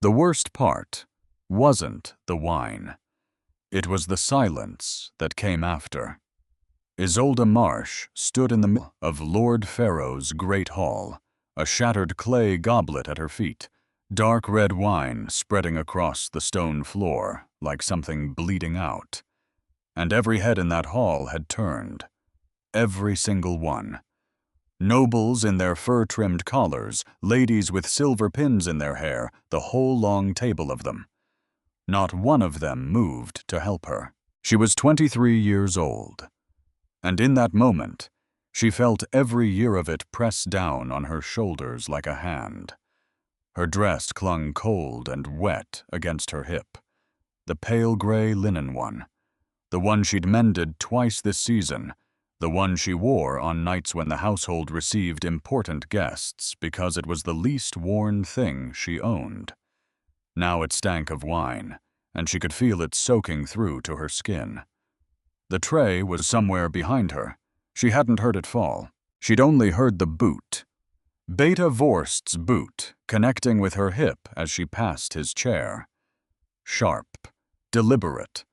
The worst part wasn't the wine. It was the silence that came after. Isolde Marsh stood in the middle of Lord Pharaoh's great hall, a shattered clay goblet at her feet, dark red wine spreading across the stone floor like something bleeding out. And every head in that hall had turned. Every single one. Nobles in their fur-trimmed collars, ladies with silver pins in their hair, the whole long table of them. Not one of them moved to help her. She was 23 years old. And in that moment, she felt every year of it press down on her shoulders like a hand. Her dress clung cold and wet against her hip, the pale gray linen one, the one she'd mended twice this season, the one she wore on nights when the household received important guests because it was the least worn thing she owned. Now it stank of wine, and she could feel it soaking through to her skin. The tray was somewhere behind her. She hadn't heard it fall. She'd only heard the boot. Beta Vorst's boot, connecting with her hip as she passed his chair. Sharp, deliberate,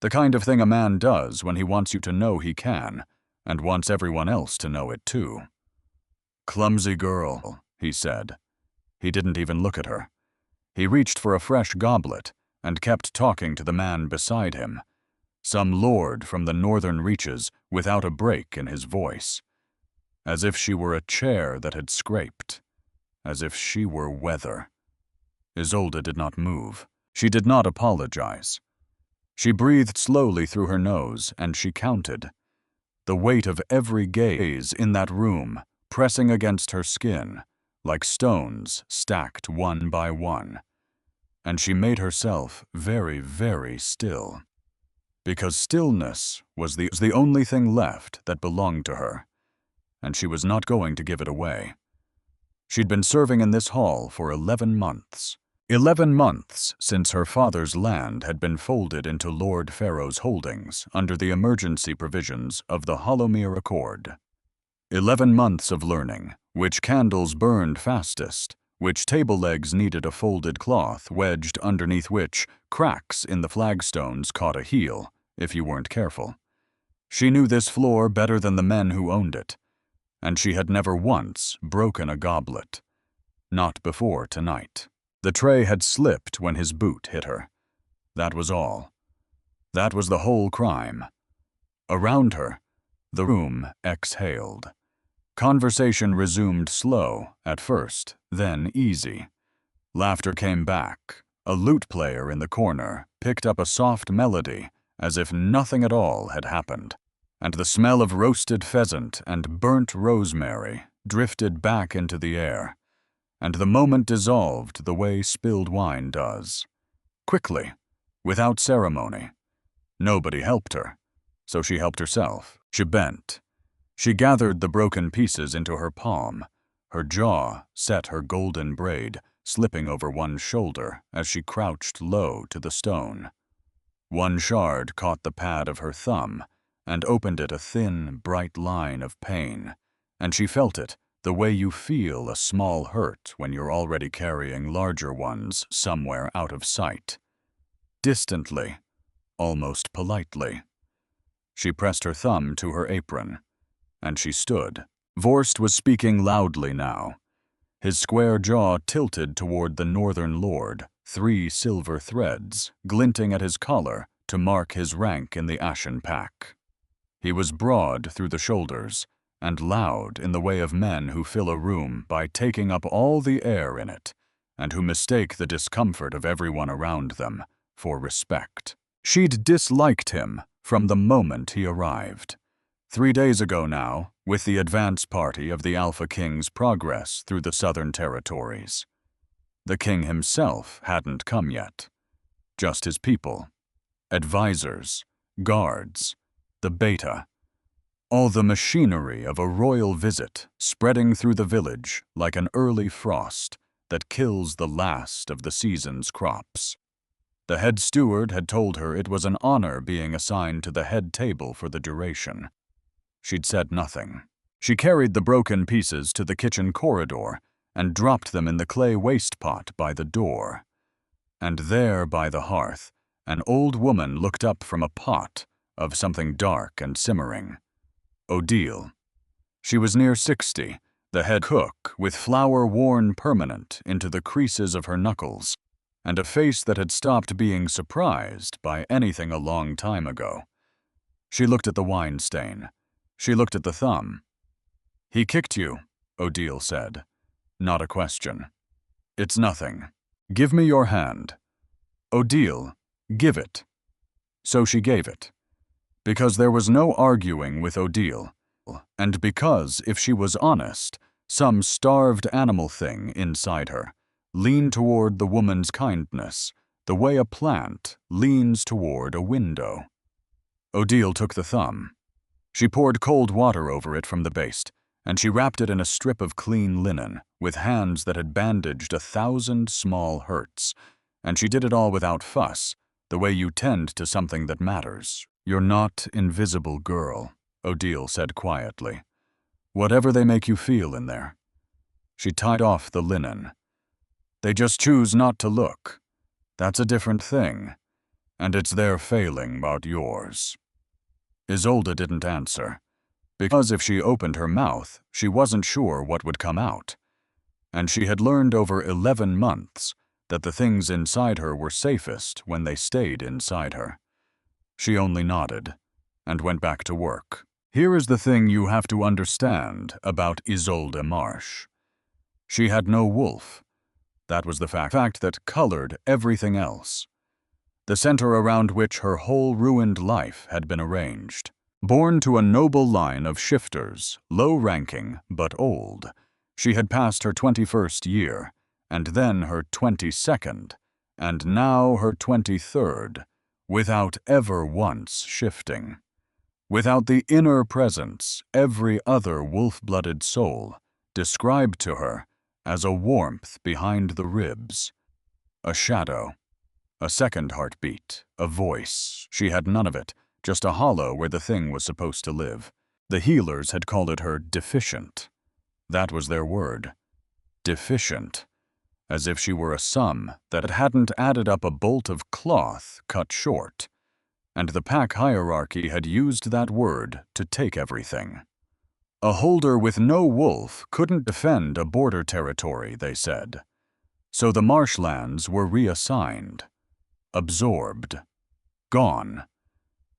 the kind of thing a man does when he wants you to know he can, and wants everyone else to know it too. "Clumsy girl," he said. He didn't even look at her. He reached for a fresh goblet and kept talking to the man beside him, some lord from the northern reaches without a break in his voice, as if she were a chair that had scraped, as if she were weather. Isolde did not move. She did not apologize. She breathed slowly through her nose, and she counted. The weight of every gaze in that room pressing against her skin, like stones stacked one by one. And she made herself very, very still. Because stillness was the only thing left that belonged to her, and she was not going to give it away. She'd been serving in this hall for 11 months. 11 months since her father's land had been folded into Lord Pharaoh's holdings under the emergency provisions of the Hollowmere Accord. 11 months of learning, which candles burned fastest, which table legs needed a folded cloth wedged underneath which cracks in the flagstones caught a heel, if you weren't careful. She knew this floor better than the men who owned it, and she had never once broken a goblet. Not before tonight. The tray had slipped when his boot hit her. That was all. That was the whole crime. Around her, the room exhaled. Conversation resumed slow at first, then easy. Laughter came back. A lute player in the corner picked up a soft melody as if nothing at all had happened, and the smell of roasted pheasant and burnt rosemary drifted back into the air, and the moment dissolved the way spilled wine does. Quickly, without ceremony. Nobody helped her, so she helped herself. She bent. She gathered the broken pieces into her palm. Her jaw set her golden braid, slipping over one shoulder as she crouched low to the stone. One shard caught the pad of her thumb and opened it a thin, bright line of pain, and she felt it the way you feel a small hurt when you're already carrying larger ones somewhere out of sight. Distantly, almost politely. She pressed her thumb to her apron, and she stood. Vorst was speaking loudly now. His square jaw tilted toward the northern lord, 3 silver threads glinting at his collar to mark his rank in the Ashen Pack. He was broad through the shoulders, and loud in the way of men who fill a room by taking up all the air in it, and who mistake the discomfort of everyone around them for respect. She'd disliked him from the moment he arrived. 3 days ago now, with the advance party of the Alpha King's progress through the southern territories. The king himself hadn't come yet. Just his people. Advisors, guards, the Beta. All the machinery of a royal visit spreading through the village like an early frost that kills the last of the season's crops. The head steward had told her it was an honor being assigned to the head table for the duration. She'd said nothing. She carried the broken pieces to the kitchen corridor and dropped them in the clay waste pot by the door. And there by the hearth, an old woman looked up from a pot of something dark and simmering. Odile. She was near 60, the head cook, with flour worn permanent into the creases of her knuckles, and a face that had stopped being surprised by anything a long time ago. She looked at the wine stain. She looked at the thumb. "He kicked you," Odile said. Not a question. "It's nothing. Give me your hand." "Odile, give it." So she gave it. Because there was no arguing with Odile, and because, if she was honest, some starved animal thing inside her leaned toward the woman's kindness, the way a plant leans toward a window. Odile took the thumb. She poured cold water over it from the baste, and she wrapped it in a strip of clean linen, with hands that had bandaged 1,000 small hurts, and she did it all without fuss, the way you tend to something that matters. "You're not invisible, girl," Odile said quietly. "Whatever they make you feel in there." She tied off the linen. "They just choose not to look. That's a different thing, and it's their failing, not yours." Isolde didn't answer, because if she opened her mouth, she wasn't sure what would come out. And she had learned over 11 months that the things inside her were safest when they stayed inside her. She only nodded and went back to work. Here is the thing you have to understand about Isolde Marsh. She had no wolf. That was the fact that colored everything else. The center around which her whole ruined life had been arranged. Born to a noble line of shifters, low-ranking but old, she had passed her 21st year, and then her 22nd, and now her 23rd, without ever once shifting. Without the inner presence every other wolf-blooded soul described to her as a warmth behind the ribs, a shadow, a second heartbeat, a voice. She had none of it, just a hollow where the thing was supposed to live. The healers had called it her deficient. That was their word. Deficient. As if she were a sum that hadn't added up a bolt of cloth cut short. And the pack hierarchy had used that word to take everything. A holder with no wolf couldn't defend a border territory, they said. So the marshlands were reassigned. Absorbed. Gone.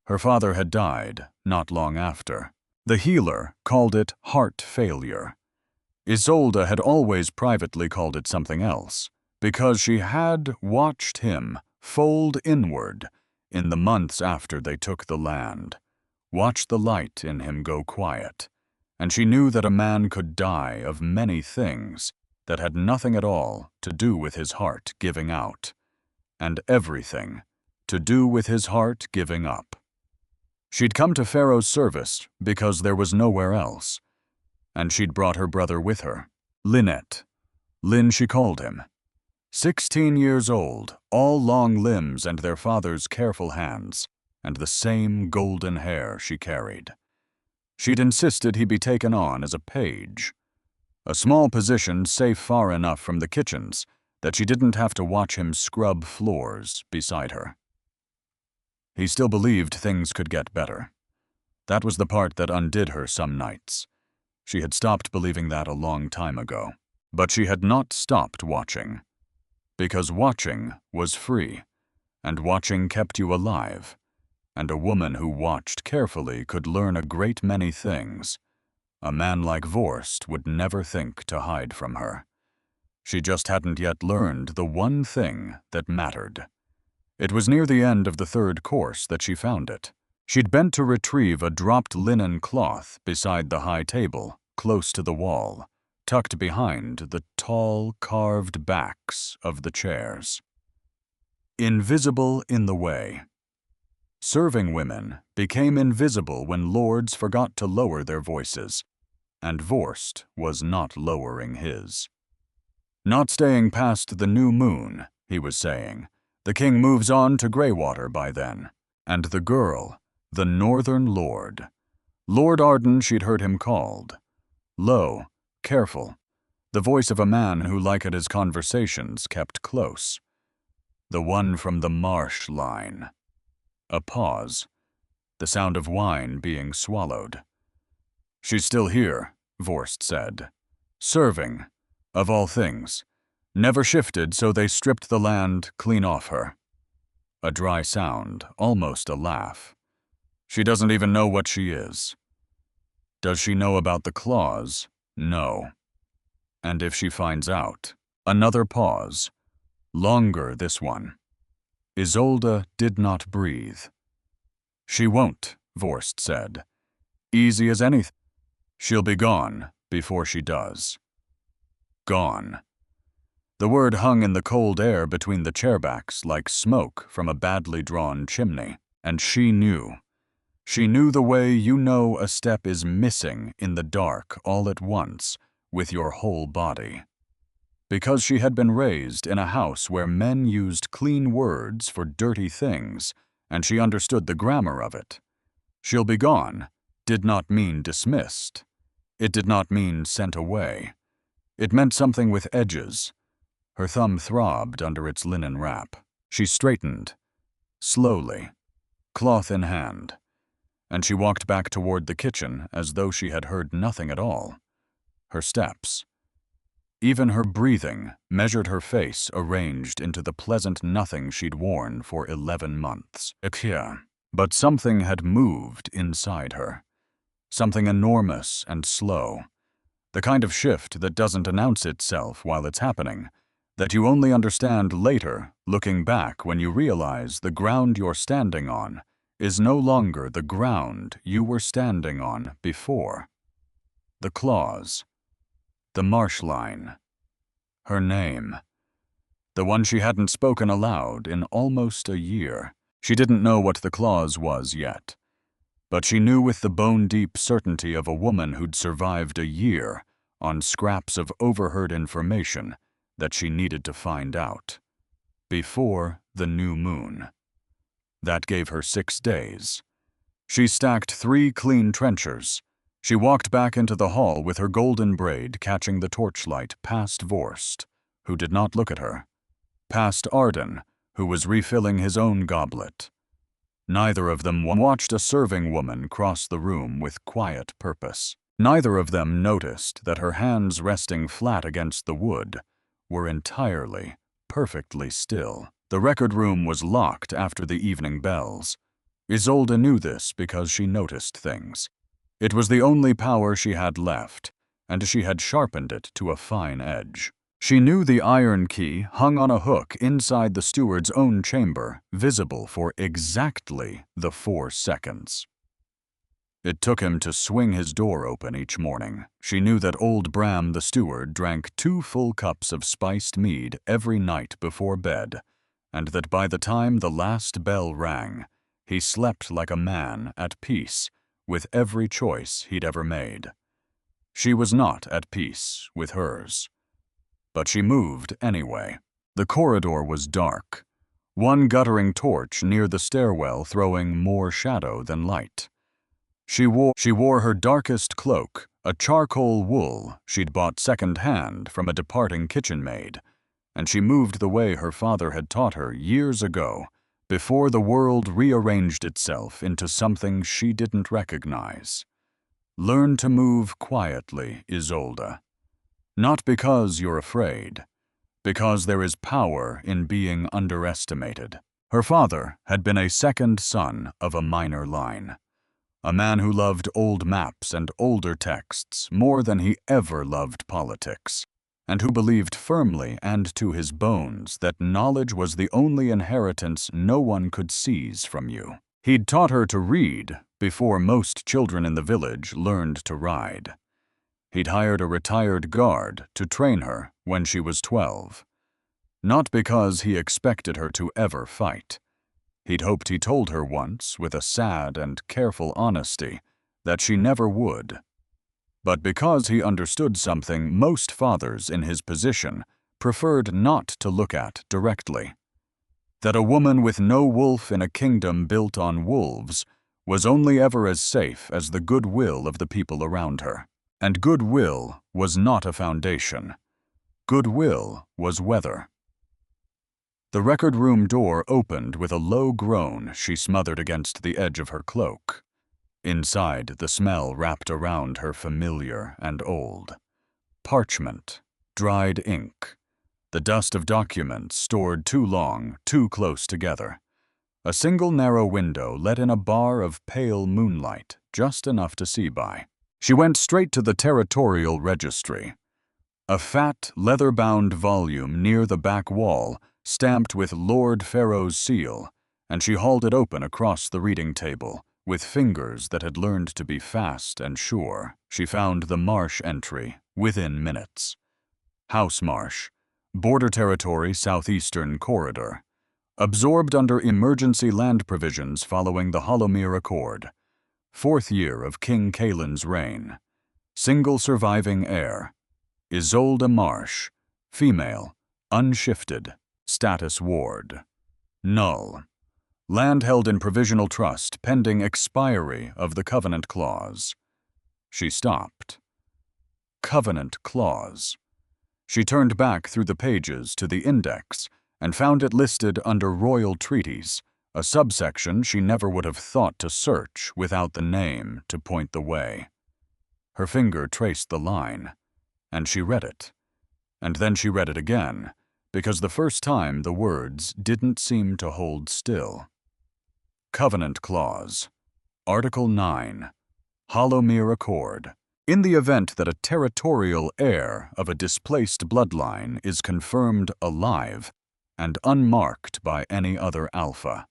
Her father had died not long after. The healer called it heart failure. Isolde had always privately called it something else, because she had watched him fold inward in the months after they took the land, watched the light in him go quiet, and she knew that a man could die of many things that had nothing at all to do with his heart giving out, and everything to do with his heart giving up. She'd come to Pharaoh's service because there was nowhere else, and she'd brought her brother with her, Lynette. Lynn she called him. 16 years old, all long limbs and their father's careful hands, and the same golden hair she carried. She'd insisted he be taken on as a page, a small position safe far enough from the kitchens that she didn't have to watch him scrub floors beside her. He still believed things could get better. That was the part that undid her some nights. She had stopped believing that a long time ago, but she had not stopped watching. Because watching was free, and watching kept you alive, and a woman who watched carefully could learn a great many things. A man like Vorst would never think to hide from her. She just hadn't yet learned the one thing that mattered. It was near the end of the 3rd course that she found it. She'd bent to retrieve a dropped linen cloth beside the high table, close to the wall, tucked behind the tall, carved backs of the chairs. Invisible in the way. Serving women became invisible when lords forgot to lower their voices, and Vorst was not lowering his. "Not staying past the new moon," he was saying. "The king moves on to Greywater by then." And the girl, the Northern Lord. Lord Arden she'd heard him called. Low, careful, the voice of a man who, like at his conversations, kept close. The one from the marsh line. A pause, the sound of wine being swallowed. She's still here, Vorst said. Serving, of all things. Never shifted, so they stripped the land clean off her. A dry sound, almost a laugh. She doesn't even know what she is. Does she know about the claws? No. And if she finds out? Another pause. Longer, this one. Isolde did not breathe. She won't, Vorst said. Easy as anything. She'll be gone before she does. Gone. The word hung in the cold air between the chairbacks like smoke from a badly drawn chimney, and she knew. She knew the way you know a step is missing in the dark all at once with your whole body. Because she had been raised in a house where men used clean words for dirty things, and she understood the grammar of it. She'll be gone did not mean dismissed. It did not mean sent away. It meant something with edges. Her thumb throbbed under its linen wrap. She straightened, slowly, cloth in hand, and she walked back toward the kitchen as though she had heard nothing at all. Her steps, even her breathing, measured her face arranged into the pleasant nothing she'd worn for 11 months. But something had moved inside her. Something enormous and slow. The kind of shift that doesn't announce itself while it's happening, that you only understand later, looking back when you realize the ground you're standing on is no longer the ground you were standing on before. The claws. The marsh line. Her name. The one she hadn't spoken aloud in almost a year. She didn't know what the clause was yet. But she knew with the bone-deep certainty of a woman who'd survived a year on scraps of overheard information that she needed to find out. Before the new moon. That gave her 6 days. She stacked 3 clean trenchers. She walked back into the hall with her golden braid catching the torchlight past Vorst, who did not look at her. Past Arden, who was refilling his own goblet. Neither of them watched a serving woman cross the room with quiet purpose. Neither of them noticed that her hands resting flat against the wood were entirely, perfectly still. The record room was locked after the evening bells. Isolde knew this because she noticed things. It was the only power she had left, and she had sharpened it to a fine edge. She knew the iron key hung on a hook inside the steward's own chamber, visible for exactly the 4 seconds. It took him to swing his door open each morning. She knew that old Bram the steward drank 2 full cups of spiced mead every night before bed, and that by the time the last bell rang, he slept like a man at peace with every choice he'd ever made. She was not at peace with hers. But she moved anyway. The corridor was dark, one guttering torch near the stairwell throwing more shadow than light. She wore her darkest cloak, a charcoal wool she'd bought second-hand from a departing kitchen maid, and she moved the way her father had taught her years ago, before the world rearranged itself into something she didn't recognize. Learn to move quietly, Isolde. Not because you're afraid, because there is power in being underestimated. Her father had been a second son of a minor line, a man who loved old maps and older texts more than he ever loved politics, and who believed firmly and to his bones that knowledge was the only inheritance no one could seize from you. He'd taught her to read before most children in the village learned to ride. He'd hired a retired guard to train her when she was 12. Not because he expected her to ever fight. He'd hoped he told her once, with a sad and careful honesty, that she never would. But because he understood something most fathers in his position preferred not to look at directly. That a woman with no wolf in a kingdom built on wolves was only ever as safe as the goodwill of the people around her. And goodwill was not a foundation. Goodwill was weather. The record room door opened with a low groan she smothered against the edge of her cloak. Inside, the smell wrapped around her familiar and old. Parchment, dried ink, the dust of documents stored too long, too close together. A single narrow window let in a bar of pale moonlight, just enough to see by. She went straight to the territorial registry. A fat, leather-bound volume near the back wall, stamped with Lord Pharaoh's seal, and she hauled it open across the reading table. With fingers that had learned to be fast and sure, she found the Marsh entry within minutes. House Marsh, Border Territory Southeastern Corridor. Absorbed under emergency land provisions following the Hollowmere Accord. 4th year of King Caelin's reign. Single surviving heir. Isolde Marsh, female, unshifted, status ward. Null. Land held in provisional trust pending expiry of the Covenant Clause. She stopped. Covenant Clause. She turned back through the pages to the index and found it listed under Royal Treaties, a subsection she never would have thought to search without the name to point the way. Her finger traced the line, and she read it. And then she read it again, because the first time the words didn't seem to hold still. Covenant Clause. Article 9. Hollowmere Accord. In the event that a territorial heir of a displaced bloodline is confirmed alive and unmarked by any other alpha,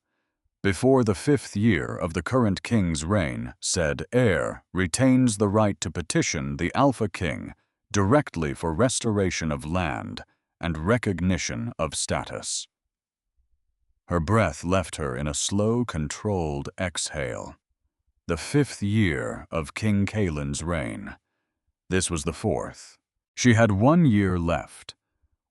before the 5th year of the current king's reign, said heir retains the right to petition the Alpha King directly for restoration of land and recognition of status. Her breath left her in a slow, controlled exhale. The 5th year of King Caelin's reign. This was the 4th. She had 1 year left.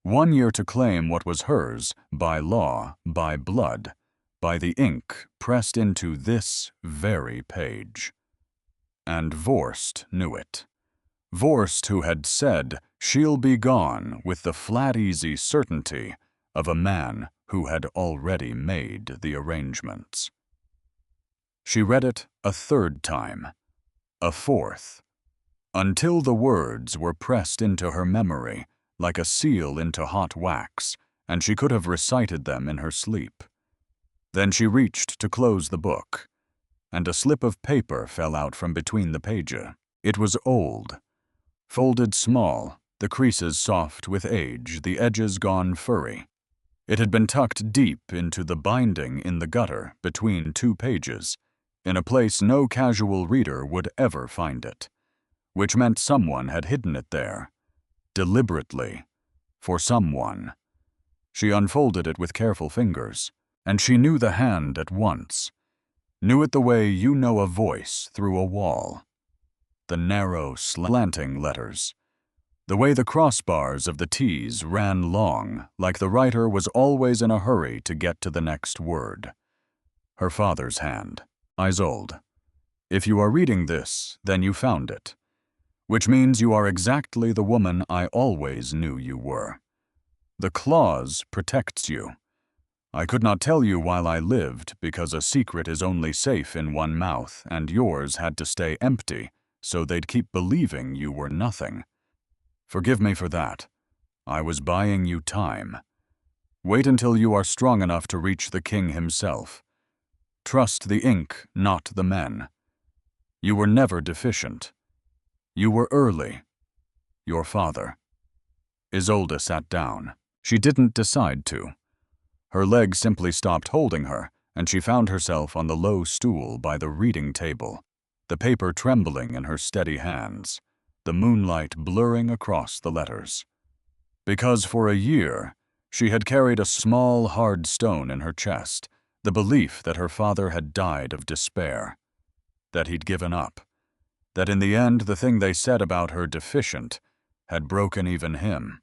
1 year to claim what was hers by law, by blood, by the ink pressed into this very page. And Vorst knew it. Vorst, who had said, "She'll be gone," with the flat-easy certainty of a man who had already made the arrangements. She read it a 3rd time, a 4th, until the words were pressed into her memory like a seal into hot wax, and she could have recited them in her sleep. Then she reached to close the book, and a slip of paper fell out from between the pages. It was old, folded small, the creases soft with age, the edges gone furry. It had been tucked deep into the binding in the gutter between 2 pages, in a place no casual reader would ever find it, which meant someone had hidden it there, deliberately, for someone. She unfolded it with careful fingers, and she knew the hand at once, knew it the way you know a voice through a wall. The narrow, slanting letters, the way the crossbars of the T's ran long, like the writer was always in a hurry to get to the next word. Her father's hand. Isolde, if you are reading this, then you found it, which means you are exactly the woman I always knew you were. The clause protects you. I could not tell you while I lived because a secret is only safe in one mouth, and yours had to stay empty, so they'd keep believing you were nothing. Forgive me for that. I was buying you time. Wait until you are strong enough to reach the king himself. Trust the ink, not the men. You were never deficient. You were early. Your father. Isolde sat down. She didn't decide to. Her legs simply stopped holding her, and she found herself on the low stool by the reading table, the paper trembling in her steady hands, the moonlight blurring across the letters. Because for a year, she had carried a small, hard stone in her chest, the belief that her father had died of despair, that he'd given up, that in the end the thing they said about her deficient had broken even him.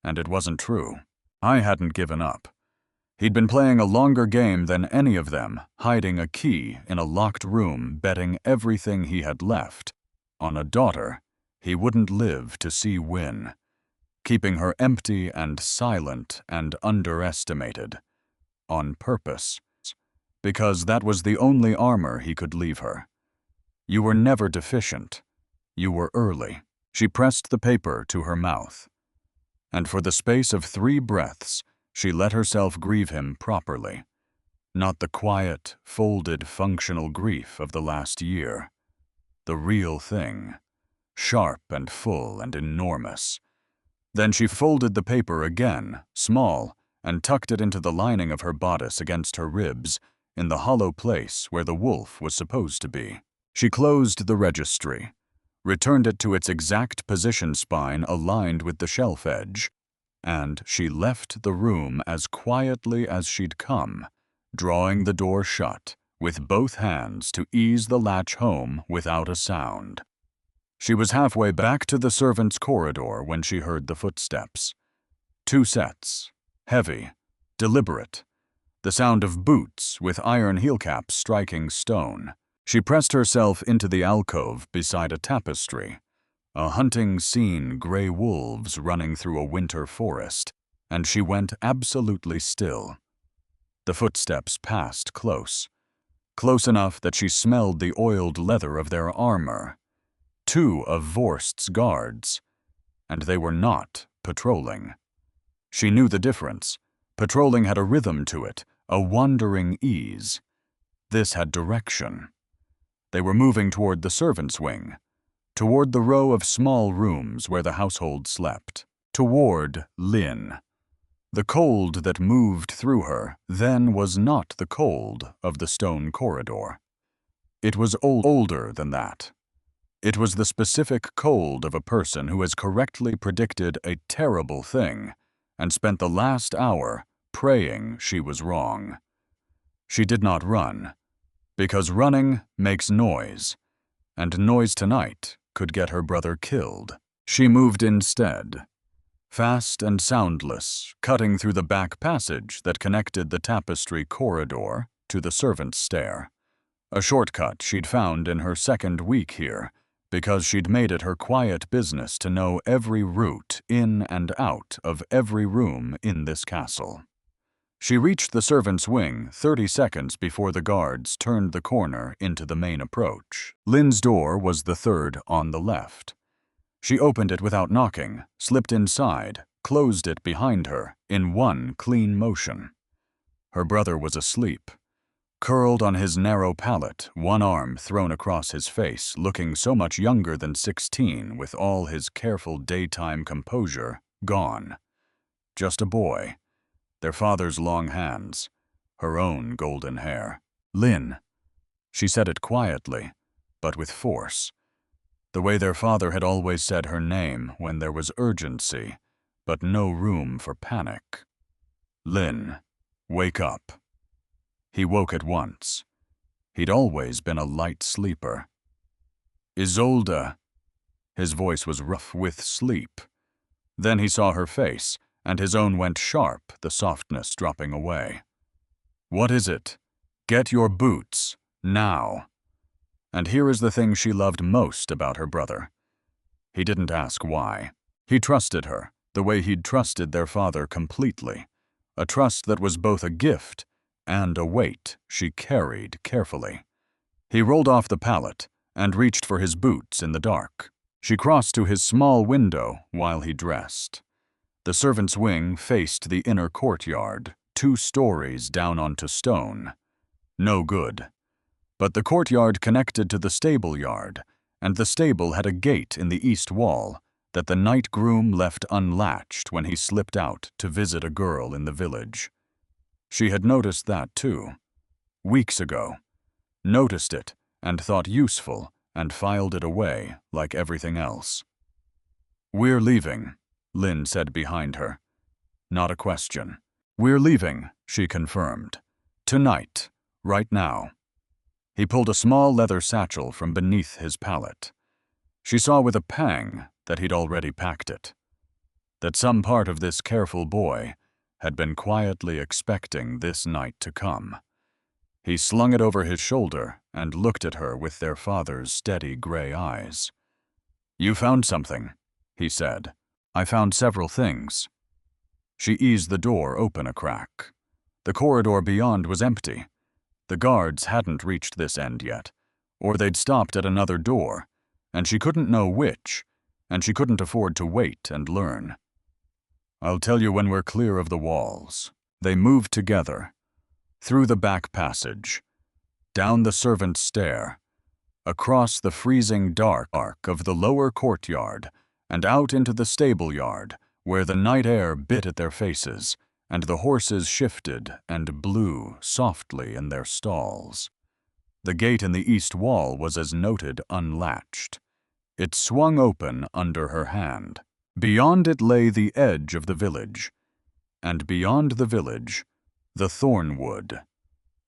And it wasn't true. I hadn't given up. He'd been playing a longer game than any of them, hiding a key in a locked room, betting everything he had left on a daughter he wouldn't live to see win. keeping her empty and silent and underestimated, on purpose, because that was the only armor he could leave her. You were never deficient. You were early. She pressed the paper to her mouth, and for the space of 3 breaths, she let herself grieve him properly, not the quiet, folded, functional grief of the last year. The real thing, sharp and full and enormous. Then she folded the paper again, small, and tucked it into the lining of her bodice against her ribs, in the hollow place where the wolf was supposed to be. She closed the registry, returned it to its exact position spine aligned with the shelf edge, and she left the room as quietly as she'd come, drawing the door shut with both hands to ease the latch home without a sound. She was halfway back to the servants' corridor when she heard the footsteps. 2 sets, heavy, deliberate, the sound of boots with iron heel-caps striking stone. She pressed herself into the alcove beside a tapestry, a hunting scene, gray wolves running through a winter forest, and she went absolutely still. The footsteps passed close enough that she smelled the oiled leather of their armor. 2 of Vorst's guards, and they were not patrolling. She knew the difference. Patrolling had a rhythm to it, a wandering ease. This had direction. They were moving toward the servants' wing, toward the row of small rooms where the household slept, toward Lynn. The cold that moved through her then was not the cold of the stone corridor. It was older than that. It was the specific cold of a person who has correctly predicted a terrible thing and spent the last hour praying she was wrong. She did not run, because running makes noise, and noise tonight could get her brother killed. She moved instead, fast and soundless, cutting through the back passage that connected the tapestry corridor to the servants' stair. A shortcut she'd found in her second week here, because she'd made it her quiet business to know every route in and out of every room in this castle. She reached the servants' wing 30 seconds before the guards turned the corner into the main approach. Lynn's door was the third on the left. She opened it without knocking, slipped inside, closed it behind her in one clean motion. Her brother was asleep, curled on his narrow pallet, one arm thrown across his face, looking so much younger than 16 with all his careful daytime composure gone. Just a boy, their father's long hands, her own golden hair. Lynn. She said it quietly, but with force, the way their father had always said her name when there was urgency, but no room for panic. Lynn, wake up. He woke at once. He'd always been a light sleeper. Isolde. His voice was rough with sleep. Then he saw her face, and his own went sharp, the softness dropping away. What is it? Get your boots, now. And here is the thing she loved most about her brother. He didn't ask why. He trusted her, the way he'd trusted their father completely. A trust that was both a gift and a weight she carried carefully. He rolled off the pallet and reached for his boots in the dark. She crossed to his small window while he dressed. The servants' wing faced the inner courtyard, 2 stories down onto stone. No good. But the courtyard connected to the stable yard, and the stable had a gate in the east wall that the night groom left unlatched when he slipped out to visit a girl in the village. She had noticed that too, weeks ago. Noticed it and thought useful and filed it away like everything else. We're leaving, Lynn said behind her. Not a question. We're leaving, she confirmed. Tonight, right now. He pulled a small leather satchel from beneath his pallet. She saw with a pang that he'd already packed it. That some part of this careful boy had been quietly expecting this night to come. He slung it over his shoulder and looked at her with their father's steady gray eyes. You found something, he said. I found several things. She eased the door open a crack. The corridor beyond was empty. The guards hadn't reached this end yet, or they'd stopped at another door, and she couldn't know which, and she couldn't afford to wait and learn. I'll tell you when we're clear of the walls. They moved together, through the back passage, down the servants' stair, across the freezing dark of the lower courtyard, and out into the stable yard, where the night air bit at their faces, and the horses shifted and blew softly in their stalls. The gate in the east wall was as noted unlatched. It swung open under her hand. Beyond it lay the edge of the village, and beyond the village, the thornwood.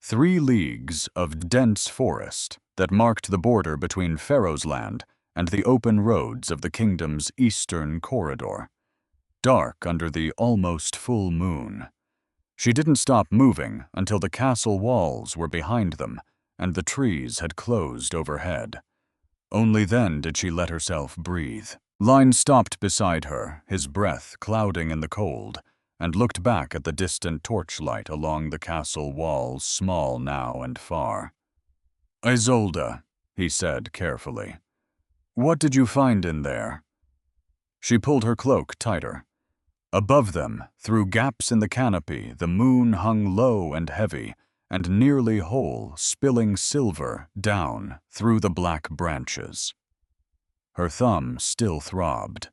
3 leagues of dense forest that marked the border between Pharaoh's land and the open roads of the kingdom's eastern corridor, dark under the almost full moon. She didn't stop moving until the castle walls were behind them and the trees had closed overhead. Only then did she let herself breathe. Line stopped beside her, his breath clouding in the cold, and looked back at the distant torchlight along the castle walls, small now and far. "Isolde," he said carefully, "what did you find in there?" She pulled her cloak tighter. Above them, through gaps in the canopy, the moon hung low and heavy, and nearly whole, spilling silver down through the black branches. Her thumb still throbbed.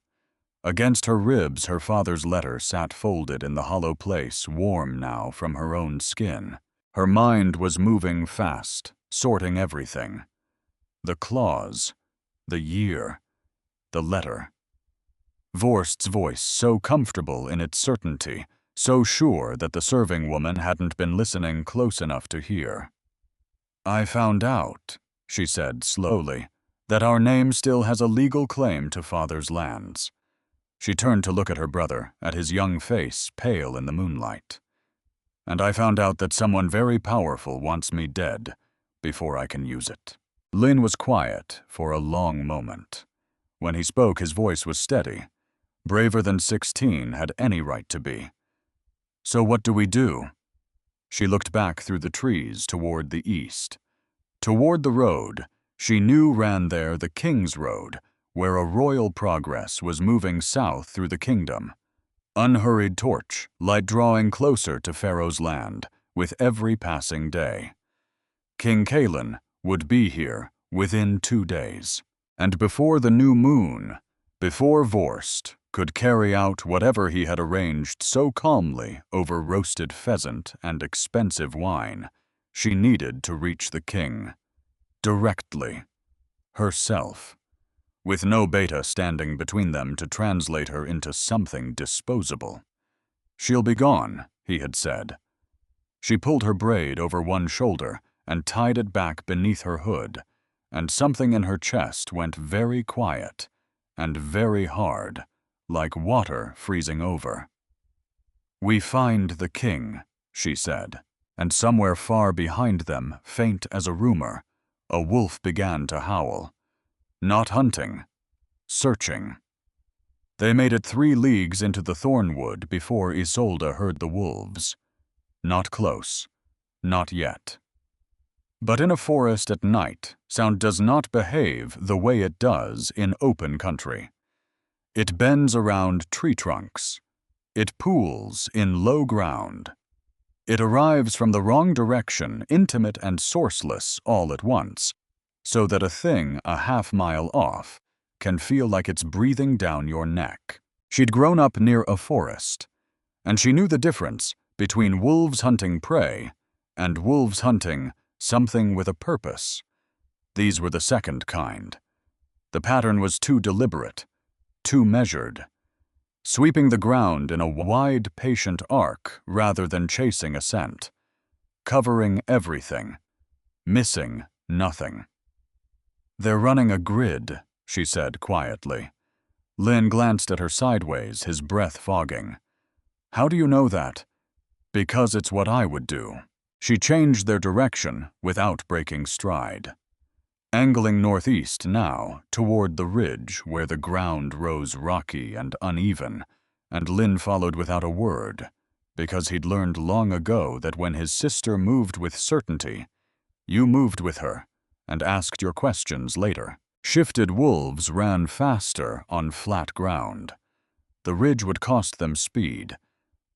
Against her ribs her father's letter sat folded in the hollow place, warm now from her own skin. Her mind was moving fast, sorting everything. The clause, the year, the letter. Vorst's voice, so comfortable in its certainty, so sure that the serving woman hadn't been listening close enough to hear. "I found out," she said slowly, "that our name still has a legal claim to father's lands." She turned to look at her brother, at his young face pale in the moonlight. "And I found out that someone very powerful wants me dead before I can use it." Lynn was quiet for a long moment. When he spoke, his voice was steady. Braver than 16 had any right to be. "So what do we do?" She looked back through the trees toward the east. Toward the road she knew ran there, the King's Road, where a royal progress was moving south through the kingdom. Unhurried torch, light drawing closer to Pharaoh's land with every passing day. King Kalin would be here within 2 days. And before the new moon, before Vorst could carry out whatever he had arranged so calmly over roasted pheasant and expensive wine, she needed to reach the king. Directly. Herself. With no beta standing between them to translate her into something disposable. "She'll be gone," he had said. She pulled her braid over one shoulder and tied it back beneath her hood, and something in her chest went very quiet and very hard, like water freezing over. "We find the king," she said, and somewhere far behind them, faint as a rumor, a wolf began to howl. Not hunting, searching. They made it 3 leagues into the thornwood before Isolde heard the wolves. Not close, not yet. But in a forest at night, sound does not behave the way it does in open country. It bends around tree trunks. It pools in low ground. It arrives from the wrong direction, intimate and sourceless all at once, so that a thing a half-mile off can feel like it's breathing down your neck. She'd grown up near a forest, and she knew the difference between wolves hunting prey and wolves hunting something with a purpose. These were the second kind. The pattern was too deliberate, too measured, sweeping the ground in a wide, patient arc rather than chasing a scent, covering everything, missing nothing. "They're running a grid," she said quietly. Lynn glanced at her sideways, his breath fogging. "How do you know that?" "Because it's what I would do." She changed their direction without breaking stride. angling northeast now toward the ridge where the ground rose rocky and uneven, and Lin followed without a word, because he'd learned long ago that when his sister moved with certainty, you moved with her and asked your questions later. Shifted wolves ran faster on flat ground. The ridge would cost them speed,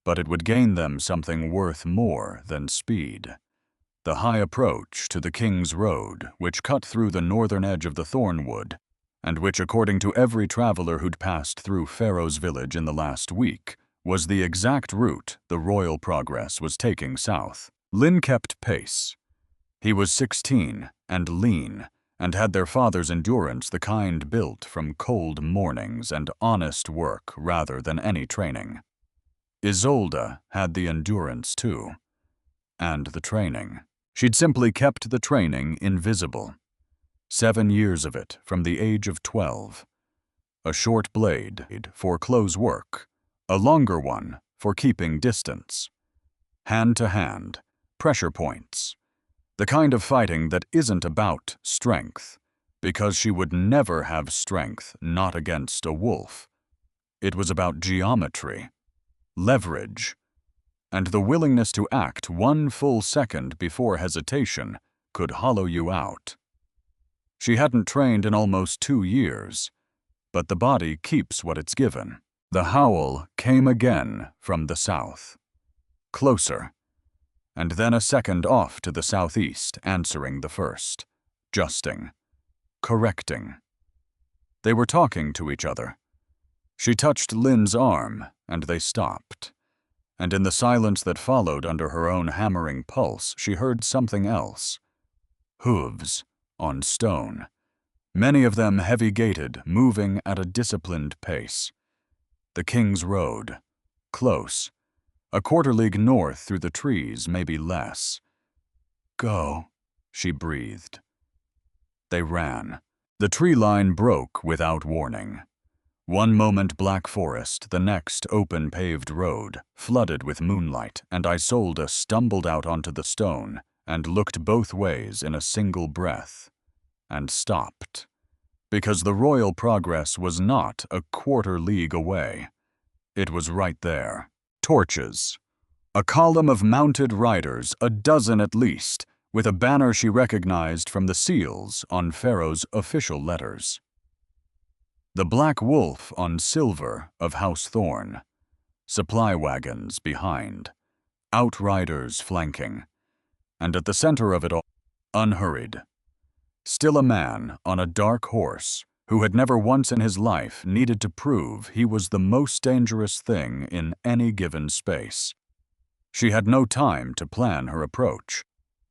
but it would gain them something worth more than speed. The high approach to the King's Road, which cut through the northern edge of the Thornwood, and which, according to every traveler who'd passed through Pharaoh's village in the last week, was the exact route the royal progress was taking south. Lin kept pace. He was 16 and lean, and had their father's endurance, the kind built from cold mornings and honest work rather than any training. Isolde had the endurance too, and the training. She'd simply kept the training invisible. 7 years of it from the age of 12. A short blade for close work, a longer one for keeping distance. Hand to hand, pressure points. The kind of fighting that isn't about strength, because she would never have strength not against a wolf. It was about geometry, leverage, and the willingness to act 1 full second before hesitation could hollow you out. She hadn't trained in almost 2 years, but the body keeps what it's given. The howl came again from the south. Closer, and then a second off to the southeast, answering the first, justing, correcting. They were talking to each other. She touched Lin's arm, and they stopped. And in the silence that followed under her own hammering pulse, she heard something else. Hooves on stone, many of them heavy-gaited, moving at a disciplined pace. The King's Road, close, a quarter-league north through the trees, maybe less. Go, she breathed. They ran. The tree line broke without warning. One moment black forest, the next open paved road, flooded with moonlight, and Isolde stumbled out onto the stone and looked both ways in a single breath, and stopped. Because the royal progress was not a quarter league away. It was right there. Torches. A column of mounted riders, a dozen at least, with a banner she recognized from the seals on Pharaoh's official letters. The black wolf on silver of House Thorn. Supply wagons behind. Outriders flanking. And at the center of it all, unhurried. Still a man on a dark horse who had never once in his life needed to prove he was the most dangerous thing in any given space. She had no time to plan her approach,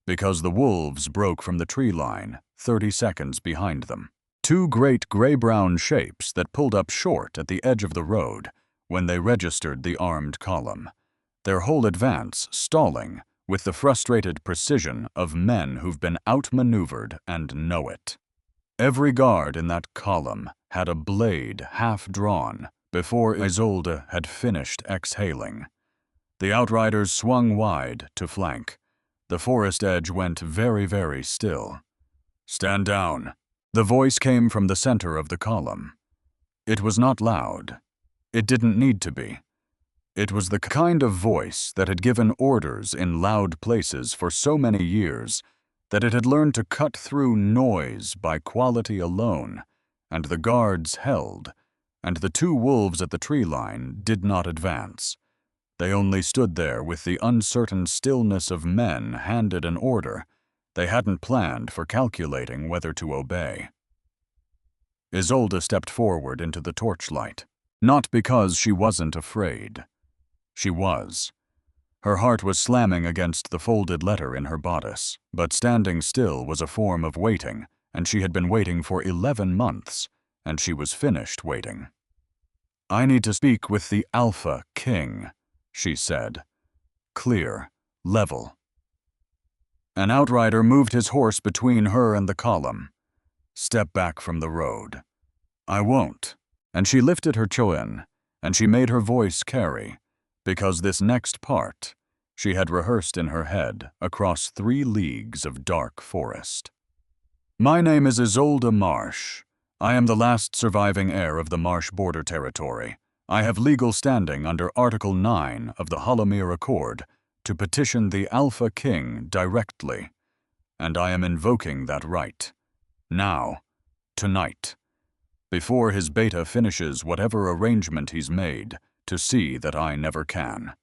because the wolves broke from the tree line 30 seconds behind them. 2 great gray-brown shapes that pulled up short at the edge of the road when they registered the armed column, their whole advance stalling with the frustrated precision of men who've been outmaneuvered and know it. Every guard in that column had a blade half drawn before Isolde had finished exhaling. The outriders swung wide to flank. The forest edge went very, very still. Stand down. The voice came from the center of the column. It was not loud. It didn't need to be. It was the kind of voice that had given orders in loud places for so many years that it had learned to cut through noise by quality alone, and the guards held, and the 2 wolves at the tree line did not advance. They only stood there with the uncertain stillness of men handed an order they hadn't planned for, calculating whether to obey. Isolde stepped forward into the torchlight, not because she wasn't afraid. She was. Her heart was slamming against the folded letter in her bodice, but standing still was a form of waiting, and she had been waiting for 11 months, and she was finished waiting. I need to speak with the Alpha King, she said. Clear, level. An outrider moved his horse between her and the column. Step back from the road. I won't. And she lifted her chin, and she made her voice carry, because this next part she had rehearsed in her head across 3 leagues of dark forest. My name is Isolde Marsh. I am the last surviving heir of the Marsh border territory. I have legal standing under Article 9 of the Hollowmere Accord to petition the Alpha King directly, and I am invoking that right. Now, tonight, before his beta finishes whatever arrangement he's made to see that I never can.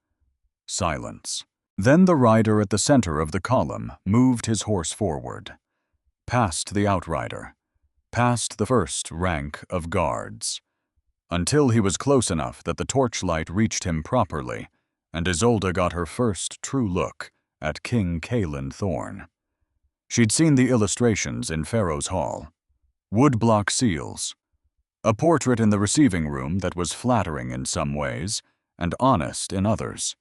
Silence. Then the rider at the center of the column moved his horse forward, past the outrider, past the first rank of guards, until he was close enough that the torchlight reached him properly, and Isolde got her first true look at King Caelan Thorne. She'd seen the illustrations in Pharaoh's Hall, woodblock seals, a portrait in the receiving room that was flattering in some ways and honest in others.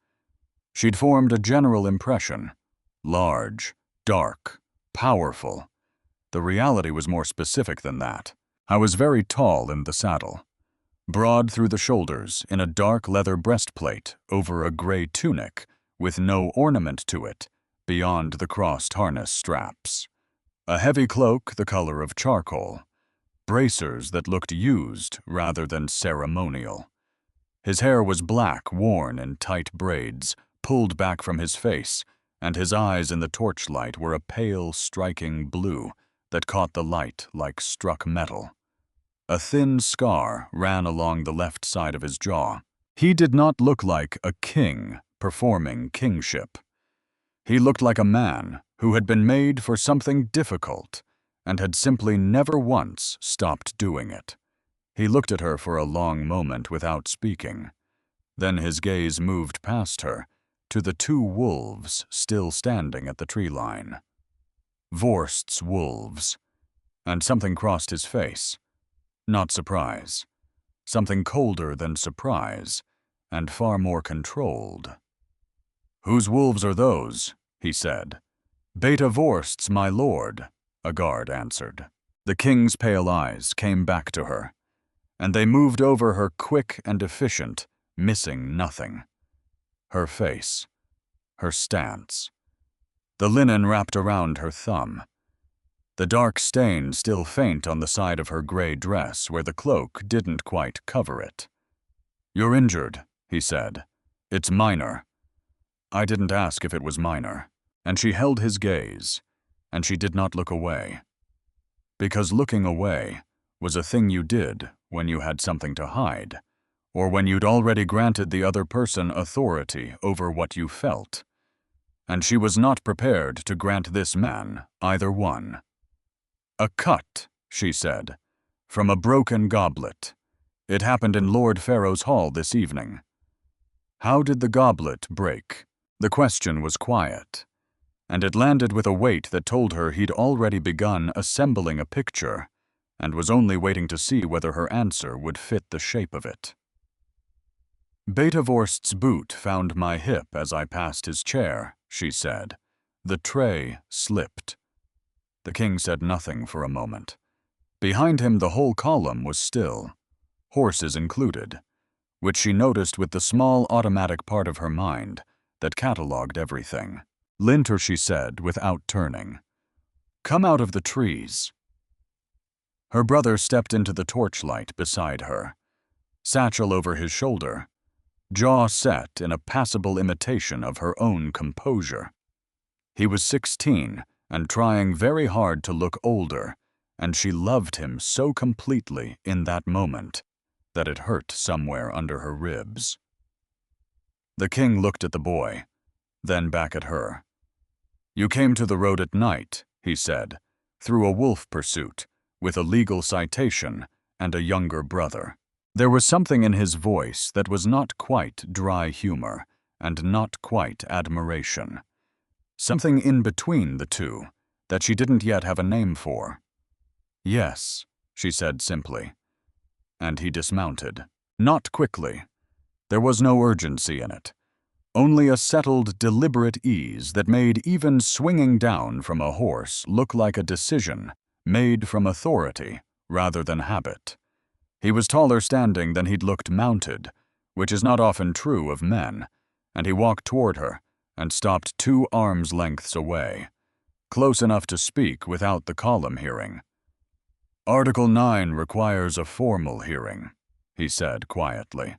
She'd formed a general impression, large, dark, powerful. The reality was more specific than that. I was very tall in the saddle, broad through the shoulders in a dark leather breastplate over a gray tunic with no ornament to it beyond the crossed harness straps, a heavy cloak the color of charcoal, bracers that looked used rather than ceremonial. His hair was black, worn in tight braids, pulled back from his face, and his eyes in the torchlight were a pale, striking blue that caught the light like struck metal. A thin scar ran along the left side of his jaw. He did not look like a king performing kingship. He looked like a man who had been made for something difficult and had simply never once stopped doing it. He looked at her for a long moment without speaking. Then his gaze moved past her to the two wolves still standing at the tree line. Vorst's wolves. And something crossed his face. Not surprise. Something colder than surprise, and far more controlled. "Whose wolves are those?" he said. "Beta Vorst's, my lord," a guard answered. The king's pale eyes came back to her, and they moved over her quick and efficient, missing nothing. Her face, her stance, the linen wrapped around her thumb, the dark stain still faint on the side of her gray dress where the cloak didn't quite cover it. "You're injured," he said. "It's minor." I didn't ask if it was minor, and she held his gaze, and she did not look away. Because looking away was a thing you did when you had something to hide, or when you'd already granted the other person authority over what you felt. And she was not prepared to grant this man either one. "A cut," she said, "from a broken goblet. It happened in Lord Pharaoh's Hall this evening." How did the goblet break? The question was quiet, and it landed with a weight that told her he'd already begun assembling a picture and was only waiting to see whether her answer would fit the shape of it. "Beta Vorst's boot found my hip as I passed his chair," she said. "The tray slipped." The king said nothing for a moment. Behind him the whole column was still, horses included, which she noticed with the small automatic part of her mind that catalogued everything. "Linter," she said without turning. "Come out of the trees." Her brother stepped into the torchlight beside her, satchel over his shoulder, jaw set in a passable imitation of her own composure. He was 16 and trying very hard to look older, and she loved him so completely in that moment that it hurt somewhere under her ribs. The king looked at the boy, then back at her. "You came to the road at night," he said, "through a wolf pursuit, with a legal citation and a younger brother." There was something in his voice that was not quite dry humor and not quite admiration. Something in between the two that she didn't yet have a name for. "Yes," she said simply. And he dismounted. Not quickly. There was no urgency in it. Only a settled, deliberate ease that made even swinging down from a horse look like a decision made from authority rather than habit. He was taller standing than he'd looked mounted, which is not often true of men, and he walked toward her and stopped 2 arms' lengths away. close enough to speak without the column hearing. "Article 9 requires a formal hearing," he said quietly.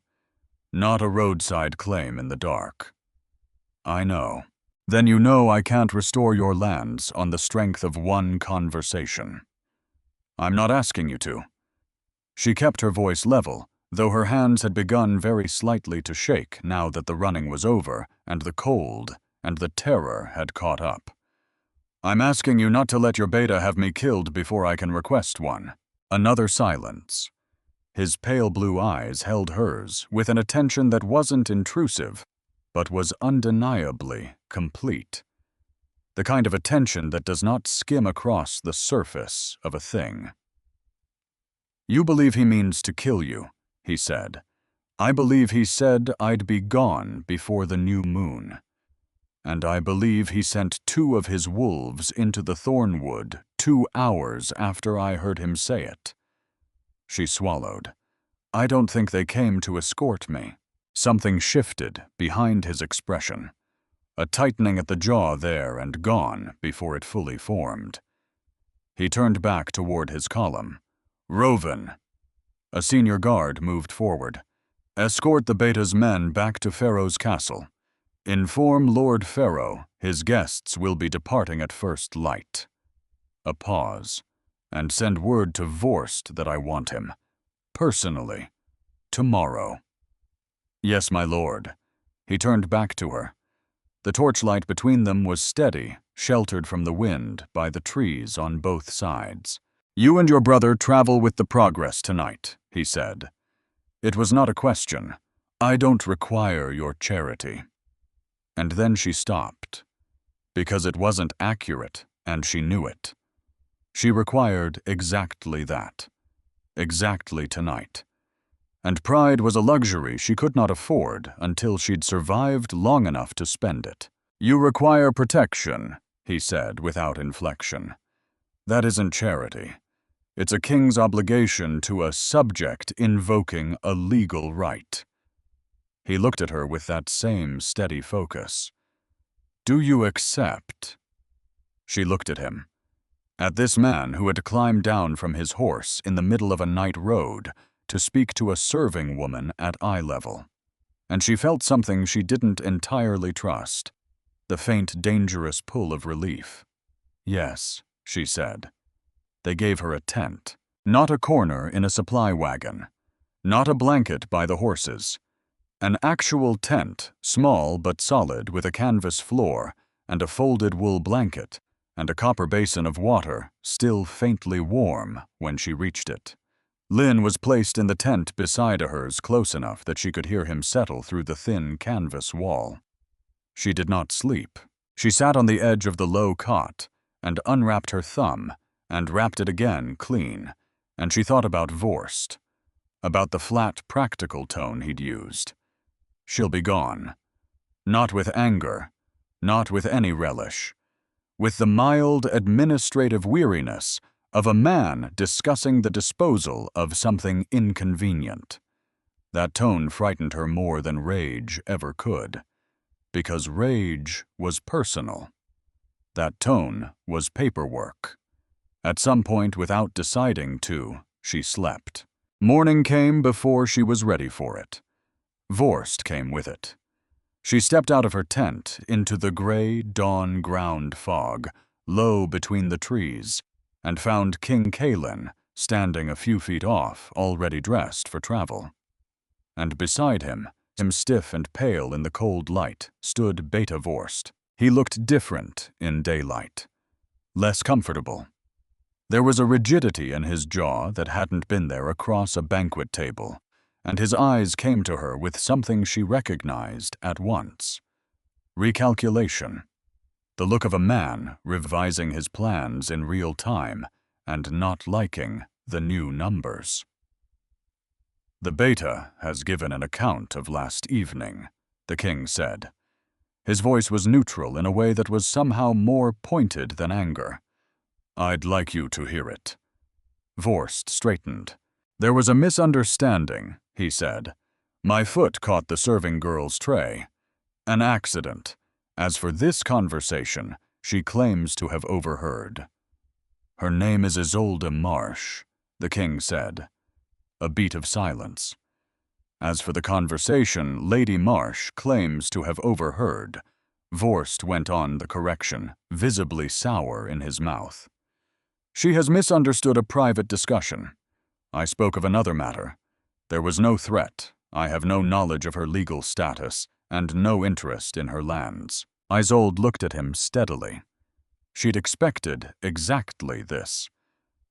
"Not a roadside claim in the dark." "I know." "Then you know I can't restore your lands on the strength of one conversation." "I'm not asking you to." She kept her voice level, though her hands had begun very slightly to shake now that the running was over and the cold and the terror had caught up. "I'm asking you not to let your beta have me killed before I can request one." Another silence. His pale blue eyes held hers with an attention that wasn't intrusive, but was undeniably complete. The kind of attention that does not skim across the surface of a thing. "You believe he means to kill you," he said. "I believe he said I'd be gone before the new moon. And I believe he sent 2 of his wolves into the thornwood 2 hours after I heard him say it." She swallowed. "I don't think they came to escort me." Something shifted behind his expression. A tightening at the jaw there and gone before it fully formed. He turned back toward his column. "Roven." A senior guard moved forward. "Escort the Beta's men back to Pharaoh's castle. Inform Lord Pharaoh his guests will be departing at first light." A pause. "And send word to Vorst that I want him. Personally. Tomorrow." "Yes, my lord." He turned back to her. The torchlight between them was steady, sheltered from the wind by the trees on both sides. "You and your brother travel with the Progress tonight," he said. It was not a question. "I don't require your charity." And then she stopped, because it wasn't accurate, and she knew it. She required exactly that. Exactly tonight. And pride was a luxury she could not afford until she'd survived long enough to spend it. "You require protection," he said without inflection. "That isn't charity. It's a king's obligation to a subject invoking a legal right." He looked at her with that same steady focus. "Do you accept?" She looked at him. At this man who had climbed down from his horse in the middle of a night road to speak to a serving woman at eye level. And she felt something she didn't entirely trust, the faint, dangerous pull of relief. "Yes," she said. They gave her a tent, not a corner in a supply wagon, not a blanket by the horses. An actual tent, small but solid, with a canvas floor and a folded wool blanket and a copper basin of water, still faintly warm when she reached it. Lynn was placed in the tent beside hers, close enough that she could hear him settle through the thin canvas wall. She did not sleep. She sat on the edge of the low cot and unwrapped her thumb and wrapped it again clean, and she thought about Vorst, about the flat, practical tone he'd used. She'll be gone. Not with anger, not with any relish. With the mild administrative weariness of a man discussing the disposal of something inconvenient. That tone frightened her more than rage ever could, because rage was personal. That tone was paperwork. At some point, without deciding to, she slept. Morning came before she was ready for it. Vorst came with it. She stepped out of her tent into the gray dawn ground fog, low between the trees, and found King Kalin standing a few feet off, already dressed for travel. And beside him stiff and pale in the cold light, stood Beta Vorst. He looked different in daylight, less comfortable. There was a rigidity in his jaw that hadn't been there across a banquet table, and his eyes came to her with something she recognized at once. Recalculation. The look of a man revising his plans in real time and not liking the new numbers. "The Beta has given an account of last evening," the king said. His voice was neutral in a way that was somehow more pointed than anger. "I'd like you to hear it." Vorst straightened. "There was a misunderstanding," he said. "My foot caught the serving girl's tray. An accident. As for this conversation, she claims to have overheard. Her name is Isolde Marsh, the king said. A beat of silence. As for the conversation Lady Marsh claims to have overheard, Vorst went on the correction, visibly sour in his mouth. She has misunderstood a private discussion. I spoke of another matter. There was no threat. I have no knowledge of her legal status, and no interest in her lands. Isolde looked at him steadily. She'd expected exactly this.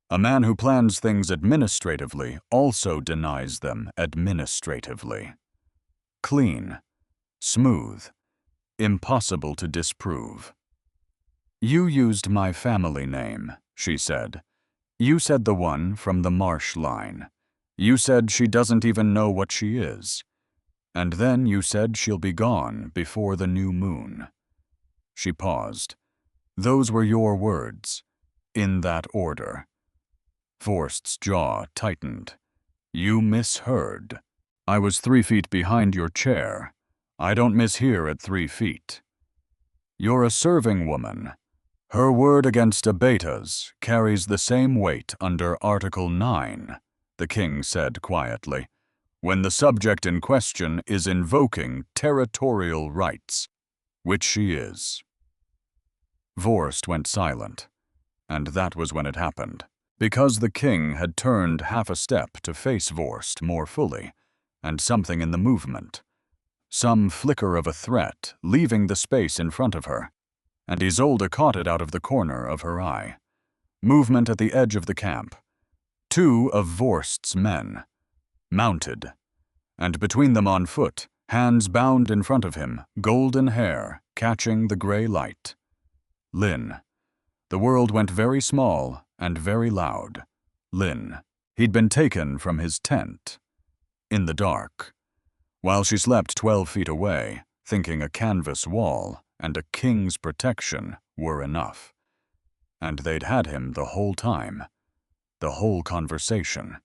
A man who plans things administratively also denies them administratively. Clean, smooth, impossible to disprove. You used my family name, she said. You said the one from the Marsh line. You said she doesn't even know what she is. And then you said she'll be gone before the new moon. She paused. Those were your words, in that order. Vorst's jaw tightened. You misheard. I was 3 feet behind your chair. I don't mishear at 3 feet. You're a serving woman. Her word against a Beta's carries the same weight under Article 9, the king said quietly, when the subject in question is invoking territorial rights, which she is. Vorst went silent, and that was when it happened. Because the king had turned half a step to face Vorst more fully, and something in the movement, some flicker of a threat leaving the space in front of her, and Isolde caught it out of the corner of her eye. Movement at the edge of the camp. 2 of Vorst's men, mounted, and between them on foot, hands bound in front of him, golden hair catching the gray light. Lynn. The world went very small and very loud. Lynn. He'd been taken from his tent. In the dark. While she slept 12 feet away, thinking a canvas wall and a king's protection were enough. And they'd had him the whole time. The whole conversation.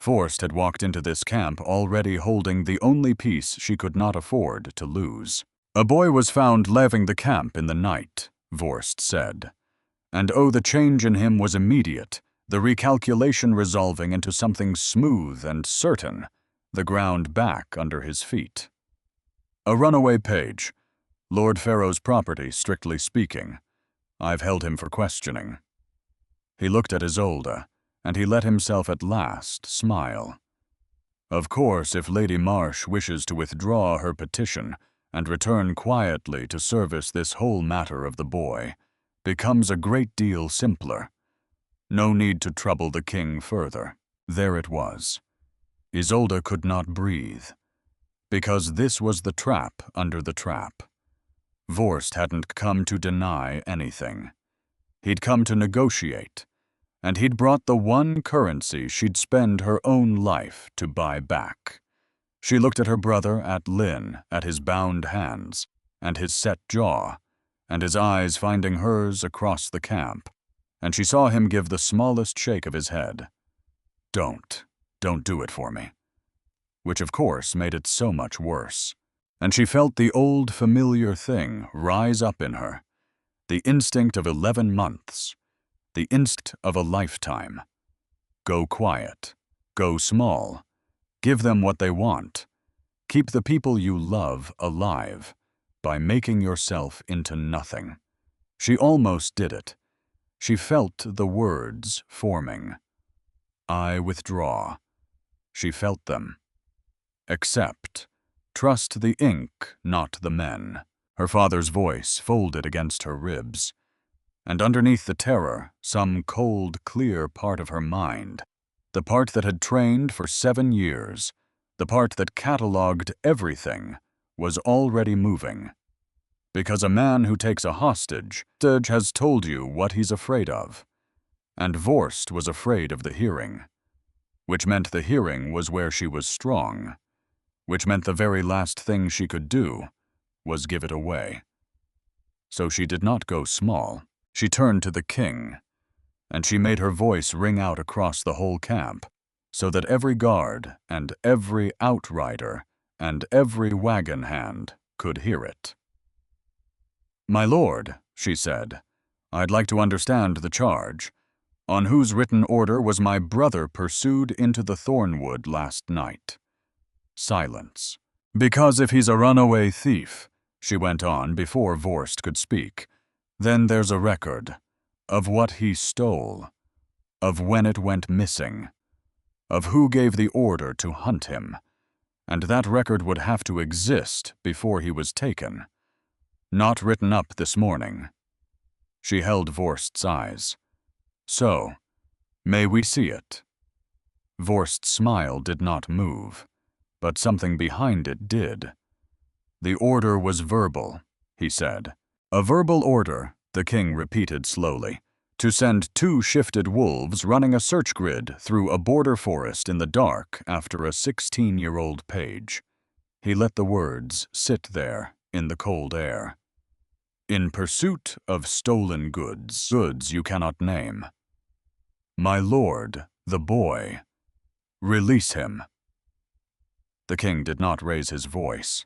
Vorst had walked into this camp already holding the only piece she could not afford to lose. A boy was found leaving the camp in the night, Vorst said. And oh, the change in him was immediate, the recalculation resolving into something smooth and certain, the ground back under his feet. A runaway page. Lord Pharaoh's property, strictly speaking. I've held him for questioning. He looked at Isolde, and he let himself at last smile. Of course, if Lady Marsh wishes to withdraw her petition and return quietly to service this whole matter of the boy, becomes a great deal simpler. No need to trouble the king further. There it was. Isolde could not breathe, because this was the trap under the trap. Vorst hadn't come to deny anything. He'd come to negotiate, and he'd brought the one currency she'd spend her own life to buy back. She looked at her brother, at Lynn, at his bound hands, and his set jaw, and his eyes finding hers across the camp, and she saw him give the smallest shake of his head. Don't do it for me. Which of course made it so much worse. And she felt the old familiar thing rise up in her, the instinct of 11 months, the instinct of a lifetime. Go quiet, go small, give them what they want, keep the people you love alive by making yourself into nothing. She almost did it. She felt the words forming. I withdraw. She felt them. Accept. Trust the ink, not the men. Her father's voice folded against her ribs. And underneath the terror, some cold, clear part of her mind, the part that had trained for 7 years, the part that catalogued everything, was already moving. Because a man who takes a hostage has told you what he's afraid of. And Vorst was afraid of the hearing. Which meant the hearing was where she was strong. Which meant the very last thing she could do was give it away. So she did not go small. She turned to the king, and she made her voice ring out across the whole camp, so that every guard and every outrider and every wagon hand could hear it. My lord, she said. "I'd like to understand the charge. On whose written order was my brother pursued into the thornwood last night?" Silence. "Because if he's a runaway thief," she went on before Vorst could speak, "then there's a record of what he stole, of when it went missing, of who gave the order to hunt him, and that record would have to exist before he was taken. Not written up this morning." She held Vorst's eyes. "So, may we see it?" Vorst's smile did not move, but something behind it did. "The order was verbal," he said. "A verbal order," the king repeated slowly, "to send 2 shifted wolves running a search grid through a border forest in the dark after a 16-year-old page." He let the words sit there in the cold air. "In pursuit of stolen goods you cannot name. My lord, the boy, release him." The king did not raise his voice.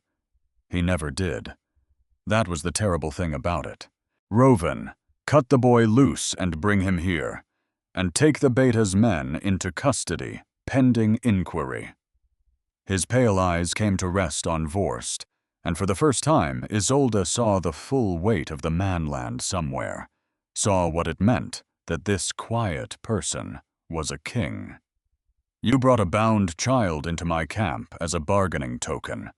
He never did. That was the terrible thing about it. "Roven, cut the boy loose and bring him here, and take the Beta's men into custody, pending inquiry." His pale eyes came to rest on Vorst, and for the first time Isolde saw the full weight of the manland somewhere, saw what it meant that this quiet person was a king. "You brought a bound child into my camp as a bargaining token.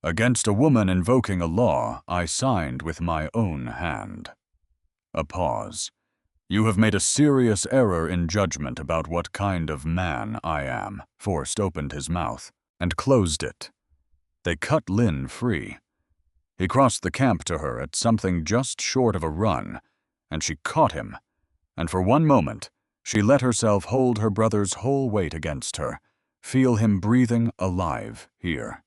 Against a woman invoking a law I signed with my own hand." A pause. "You have made a serious error in judgment about what kind of man I am." Vorst opened his mouth and closed it. They cut Lynn free. He crossed the camp to her at something just short of a run, and she caught him, and for one moment she let herself hold her brother's whole weight against her, feel him breathing alive here.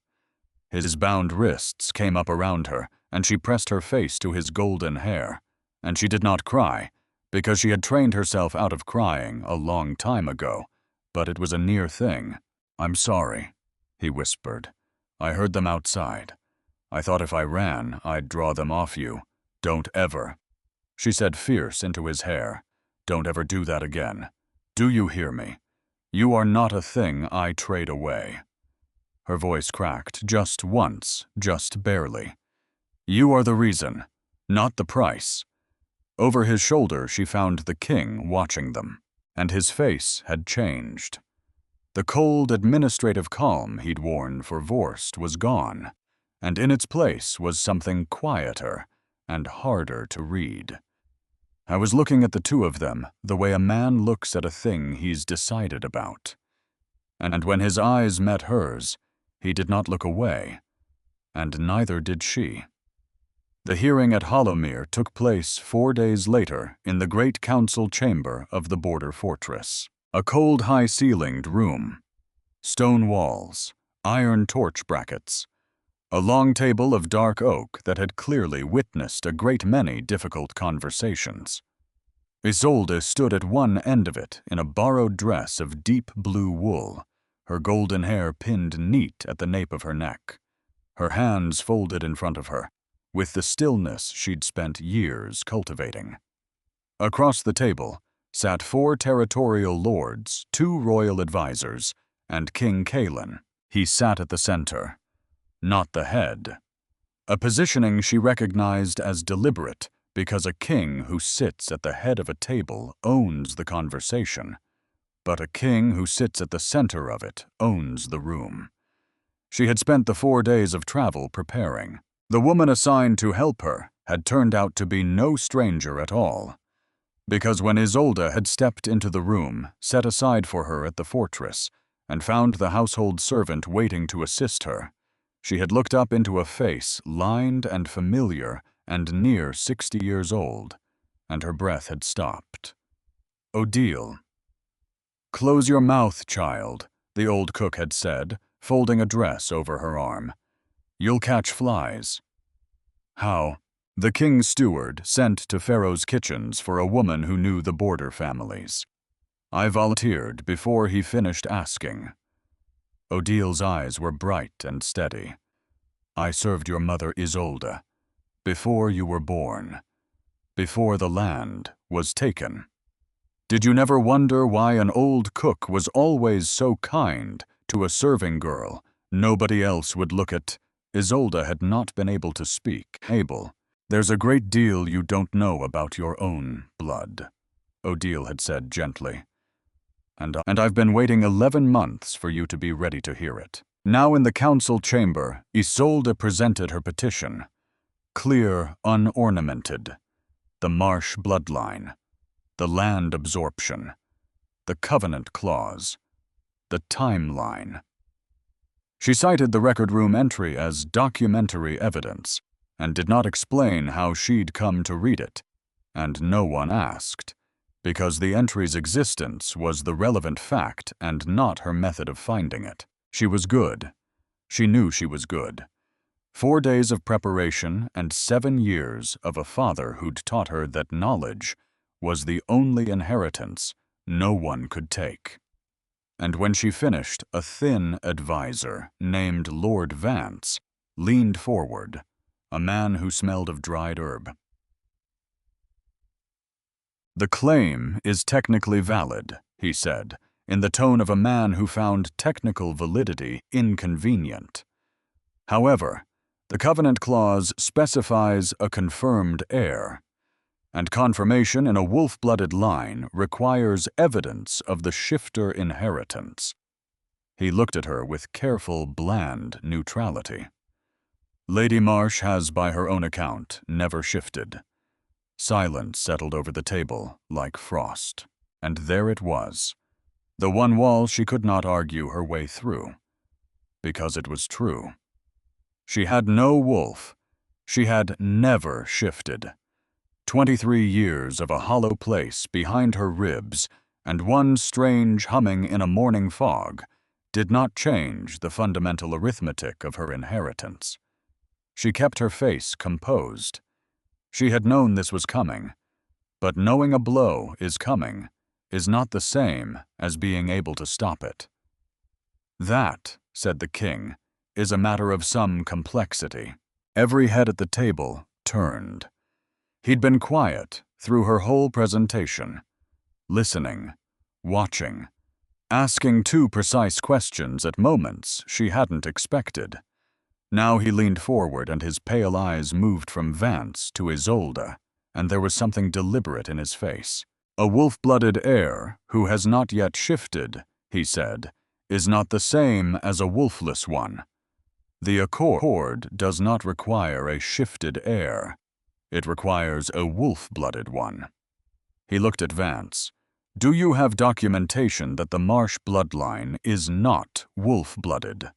His bound wrists came up around her, and she pressed her face to his golden hair, and she did not cry, because she had trained herself out of crying a long time ago, but it was a near thing. "I'm sorry," he whispered. "I heard them outside. I thought if I ran, I'd draw them off you. Don't ever." She said fierce into his hair, "Don't ever do that again. Do you hear me? You are not a thing I trade away." Her voice cracked just once, just barely. "You are the reason, not the price." Over his shoulder she found the king watching them, and his face had changed. The cold administrative calm he'd worn for Vorst was gone, and in its place was something quieter and harder to read. "I was looking at the 2 of them the way a man looks at a thing he's decided about. And when his eyes met hers, he did not look away, and neither did she." The hearing at Hollowmere took place 4 days later in the great council chamber of the border fortress. A cold, high-ceilinged room. Stone walls, iron torch brackets. A long table of dark oak that had clearly witnessed a great many difficult conversations. Isolde stood at one end of it in a borrowed dress of deep blue wool, her golden hair pinned neat at the nape of her neck, her hands folded in front of her, with the stillness she'd spent years cultivating. Across the table sat 4 territorial lords, 2 royal advisors, and King Kalen. He sat at the center, not the head. A positioning she recognized as deliberate, because a king who sits at the head of a table owns the conversation, but a king who sits at the center of it owns the room. She had spent the 4 days of travel preparing. The woman assigned to help her had turned out to be no stranger at all, because when Isolde had stepped into the room set aside for her at the fortress and found the household servant waiting to assist her, she had looked up into a face lined and familiar and near 60 years old, and her breath had stopped. "Odile." "Close your mouth, child," the old cook had said, folding a dress over her arm. "You'll catch flies." "How?" The king's steward sent to Pharaoh's kitchens for a woman who knew the border families. I volunteered before he finished asking. Odile's eyes were bright and steady. "I served your mother Isolde before you were born. before the land was taken. Did you never wonder why an old cook was always so kind to a serving girl nobody else would look at? Isolde had not been able to speak. Abel, there's a great deal you don't know about your own blood, Odile had said gently. And I've been waiting 11 months for you to be ready to hear it. Now in the council chamber, Isolde presented her petition. Clear, unornamented. The Marsh bloodline. The land absorption. The covenant clause. The timeline. She cited the record room entry as documentary evidence and did not explain how she'd come to read it, and no one asked, because the entry's existence was the relevant fact and not her method of finding it. She was good. She knew she was good. 4 days of preparation and 7 years of a father who'd taught her that knowledge was the only inheritance no one could take. And when she finished, a thin advisor named Lord Vance leaned forward, a man who smelled of dried herb. The claim is technically valid, he said, in the tone of a man who found technical validity inconvenient. However, the covenant clause specifies a confirmed heir, and confirmation in a wolf-blooded line requires evidence of the shifter inheritance. He looked at her with careful, bland neutrality. Lady Marsh has, by her own account, never shifted. Silence settled over the table like frost, and there it was, the one wall she could not argue her way through, because it was true. She had no wolf. She had never shifted. 23 years of a hollow place behind her ribs and one strange humming in a morning fog did not change the fundamental arithmetic of her inheritance. She kept her face composed. She had known this was coming, but knowing a blow is coming is not the same as being able to stop it. That, said the king, is a matter of some complexity. Every head at the table turned. He'd been quiet through her whole presentation, listening, watching, asking too precise questions at moments she hadn't expected. Now he leaned forward and his pale eyes moved from Vance to Isolde, and there was something deliberate in his face. A wolf-blooded heir who has not yet shifted, he said, is not the same as a wolfless one. The accord does not require a shifted heir. It requires a wolf-blooded one. He looked at Vance. Do you have documentation that the Marsh bloodline is not wolf-blooded?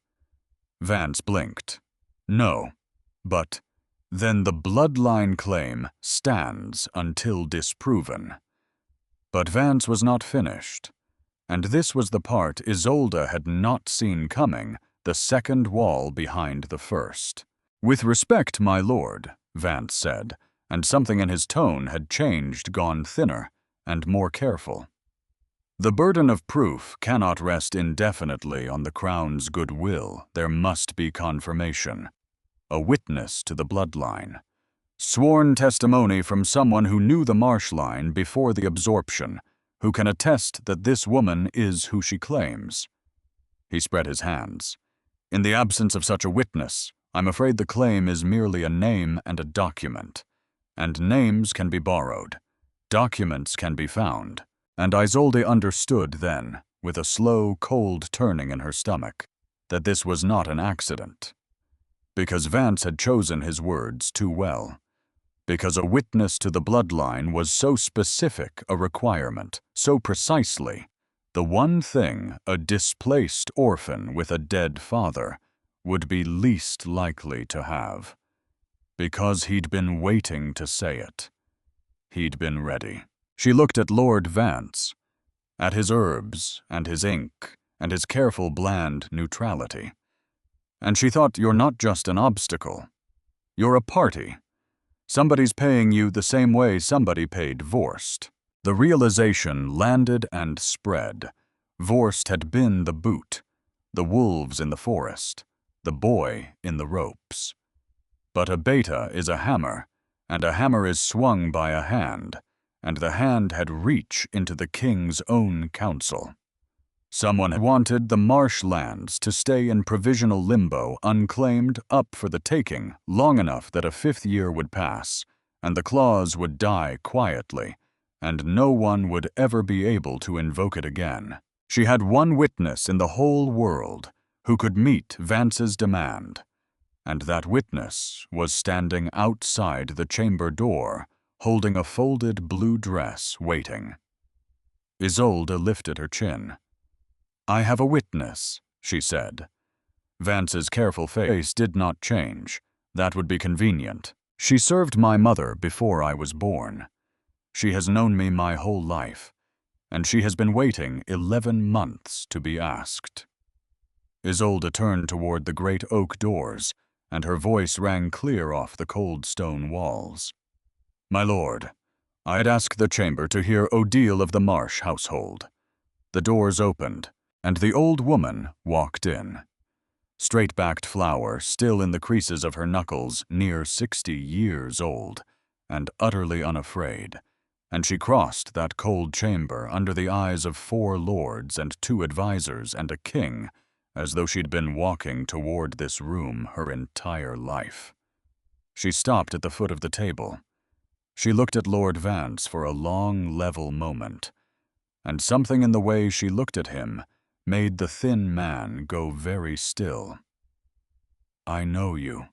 Vance blinked. No, but then the bloodline claim stands until disproven. But Vance was not finished, and this was the part Isolde had not seen coming, the second wall behind the first. With respect, my lord, Vance said, and something in his tone had changed, gone thinner and more careful. The burden of proof cannot rest indefinitely on the Crown's goodwill. There must be confirmation. A witness to the bloodline. Sworn testimony from someone who knew the Marsh line before the absorption, who can attest that this woman is who she claims. He spread his hands. In the absence of such a witness, I'm afraid the claim is merely a name and a document. And names can be borrowed. Documents can be found. And Isolde understood then, with a slow, cold turning in her stomach, that this was not an accident. Because Vance had chosen his words too well. Because a witness to the bloodline was so specific a requirement, so precisely, the one thing a displaced orphan with a dead father would be least likely to have. Because he'd been waiting to say it. He'd been ready. She looked at Lord Vance, at his herbs and his ink and his careful bland neutrality. And she thought, you're not just an obstacle. You're a party. Somebody's paying you the same way somebody paid Vorst. The realization landed and spread. Vorst had been the boot, the wolves in the forest, the boy in the ropes. But a beta is a hammer, and a hammer is swung by a hand, and the hand had reach into the king's own council. Someone had wanted the marshlands to stay in provisional limbo, unclaimed, up for the taking, long enough that a 5th year would pass, and the clause would die quietly, and no one would ever be able to invoke it again. She had one witness in the whole world who could meet Vance's demand, and that witness was standing outside the chamber door, holding a folded blue dress, waiting. Isolde lifted her chin. "I have a witness," she said. Vance's careful face did not change. That would be convenient. "She served my mother before I was born. She has known me my whole life, and she has been waiting 11 months to be asked." Isolde turned toward the great oak doors, and her voice rang clear off the cold stone walls. "My lord, I had asked the chamber to hear Odile of the Marsh household." The doors opened, and the old woman walked in. Straight-backed flower still in the creases of her knuckles, near 60 years old, and utterly unafraid, and she crossed that cold chamber under the eyes of 4 lords and 2 advisers and a king, as though she'd been walking toward this room her entire life. She stopped at the foot of the table. She looked at Lord Vance for a long, level moment, and something in the way she looked at him made the thin man go very still. "I know you,"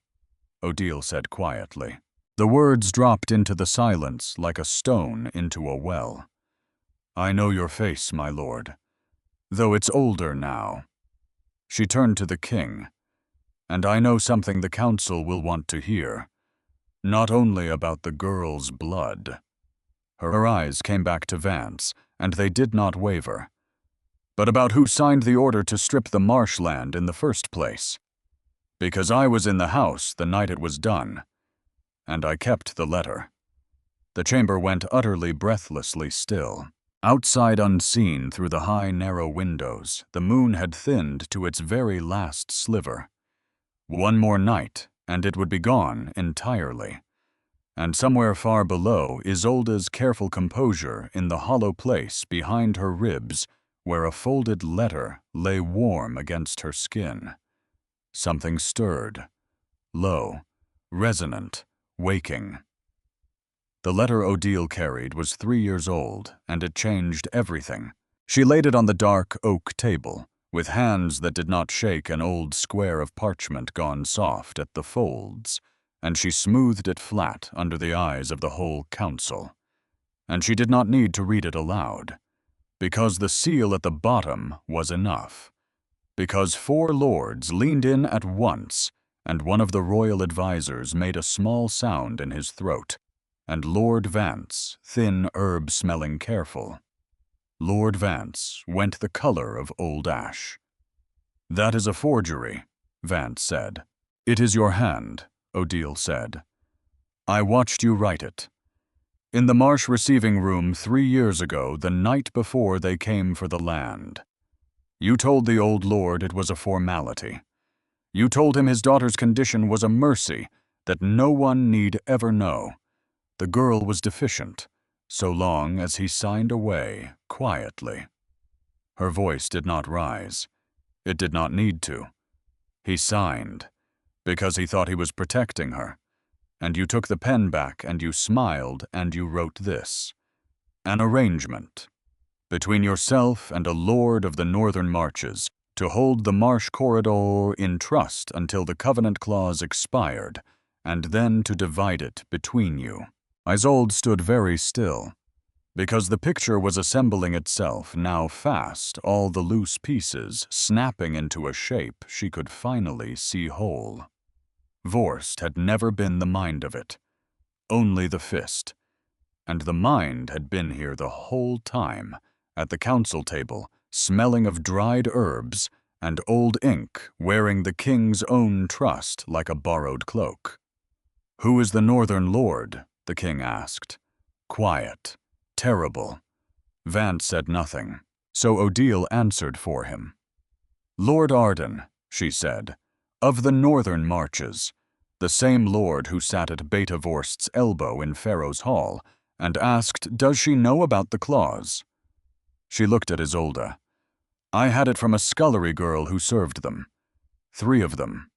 Odile said quietly. The words dropped into the silence like a stone into a well. "I know your face, my lord, though it's older now." She turned to the king. "And I know something the council will want to hear, not only about the girl's blood." Her eyes came back to Vance, and they did not waver. "But about who signed the order to strip the marshland in the first place. Because I was in the house the night it was done, and I kept the letter." The chamber went utterly breathlessly still. Outside, unseen through the high, narrow windows, the moon had thinned to its very last sliver. One more night, and it would be gone entirely. And somewhere far below, Isolde's careful composure in the hollow place behind her ribs, where a folded letter lay warm against her skin. Something stirred, low, resonant, waking. The letter Odile carried was 3 years old, and it changed everything. She laid it on the dark oak table, with hands that did not shake an old square of parchment gone soft at the folds, and she smoothed it flat under the eyes of the whole council. And she did not need to read it aloud, because the seal at the bottom was enough. Because 4 lords leaned in at once, and one of the royal advisers made a small sound in his throat, and Lord Vance, thin herb-smelling careful. Lord Vance went the color of old ash. "That is a forgery," Vance said. "It is your hand," Odile said. "I watched you write it. In the Marsh receiving room 3 years ago, the night before they came for the land. You told the old lord it was a formality. You told him his daughter's condition was a mercy that no one need ever know. The girl was deficient, so long as he signed away quietly." Her voice did not rise. It did not need to. He signed, because he thought he was protecting her. And you took the pen back, and you smiled, and you wrote this: "An arrangement between yourself and a lord of the northern marches to hold the marsh corridor in trust until the covenant clause expired, and then to divide it between you." Isolde stood very still, because the picture was assembling itself now fast, all the loose pieces snapping into a shape she could finally see whole. Vorst had never been the mind of it, only the fist, and the mind had been here the whole time, at the council table, smelling of dried herbs and old ink, wearing the king's own trust like a borrowed cloak. "Who is the northern lord?" the king asked. Quiet, terrible. Vance said nothing, so Odile answered for him. "Lord Arden," she said, "of the northern marches, the same lord who sat at Beta Vorst's elbow in Pharaoh's hall, and asked, "Does she know about the claws?" She looked at Isolde. "I had it from a scullery girl who served them. 3 of them.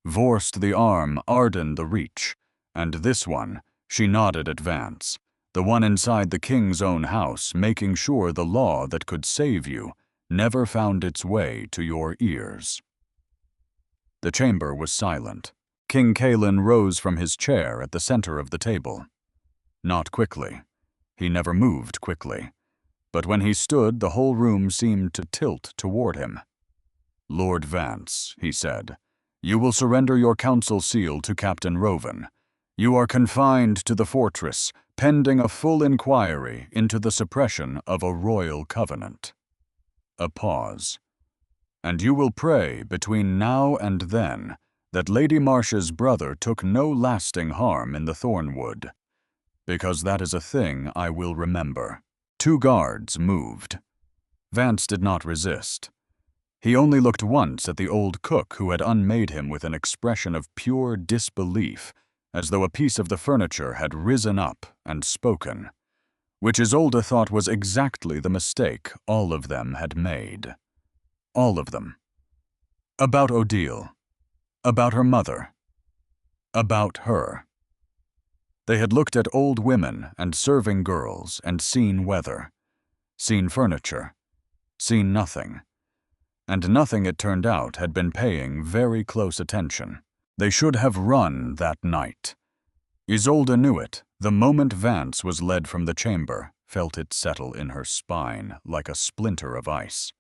Vorst the arm, Arden the reach, and this one," she nodded at Vance, "the one inside the king's own house, making sure the law that could save you never found its way to your ears." The chamber was silent. King Kalin rose from his chair at the center of the table. Not quickly. He never moved quickly. But when he stood, the whole room seemed to tilt toward him. "Lord Vance," he said, "you will surrender your council seal to Captain Roven. You are confined to the fortress, pending a full inquiry into the suppression of a royal covenant." A pause. "And you will pray between now and then that Lady Marsh's brother took no lasting harm in the Thornwood, because that is a thing I will remember." 2 guards moved. Vance did not resist. He only looked once at the old cook who had unmade him with an expression of pure disbelief, as though a piece of the furniture had risen up and spoken, which Isolde thought was exactly the mistake all of them had made. All of them. About Odile. About her mother. About her. They had looked at old women and serving girls and seen weather, seen furniture, seen nothing. And nothing, it turned out, had been paying very close attention. They should have run that night. Isolde knew it the moment Vance was led from the chamber, felt it settle in her spine like a splinter of ice.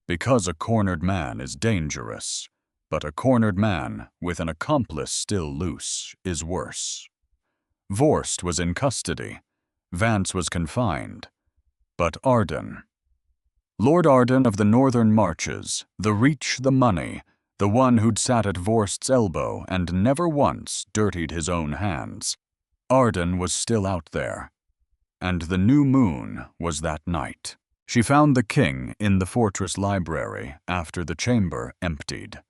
Because a cornered man is dangerous, but a cornered man with an accomplice still loose is worse. Vorst was in custody. Vance was confined. But Arden. Lord Arden of the Northern Marches, the reach, the money, the one who'd sat at Vorst's elbow and never once dirtied his own hands. Arden was still out there. And the new moon was that night. She found the king in the fortress library after the chamber emptied.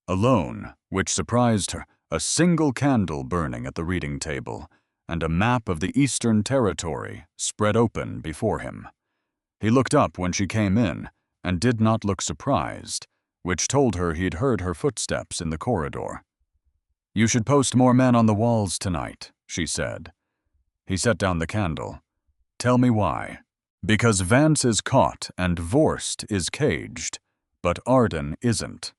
Alone, which surprised her, a single candle burning at the reading table, and a map of the Eastern Territory spread open before him. He looked up when she came in, and did not look surprised, which told her he'd heard her footsteps in the corridor. "You should post more men on the walls tonight," she said. He set down the candle. "Tell me why." "Because Vance is caught and Vorst is caged, but Arden isn't.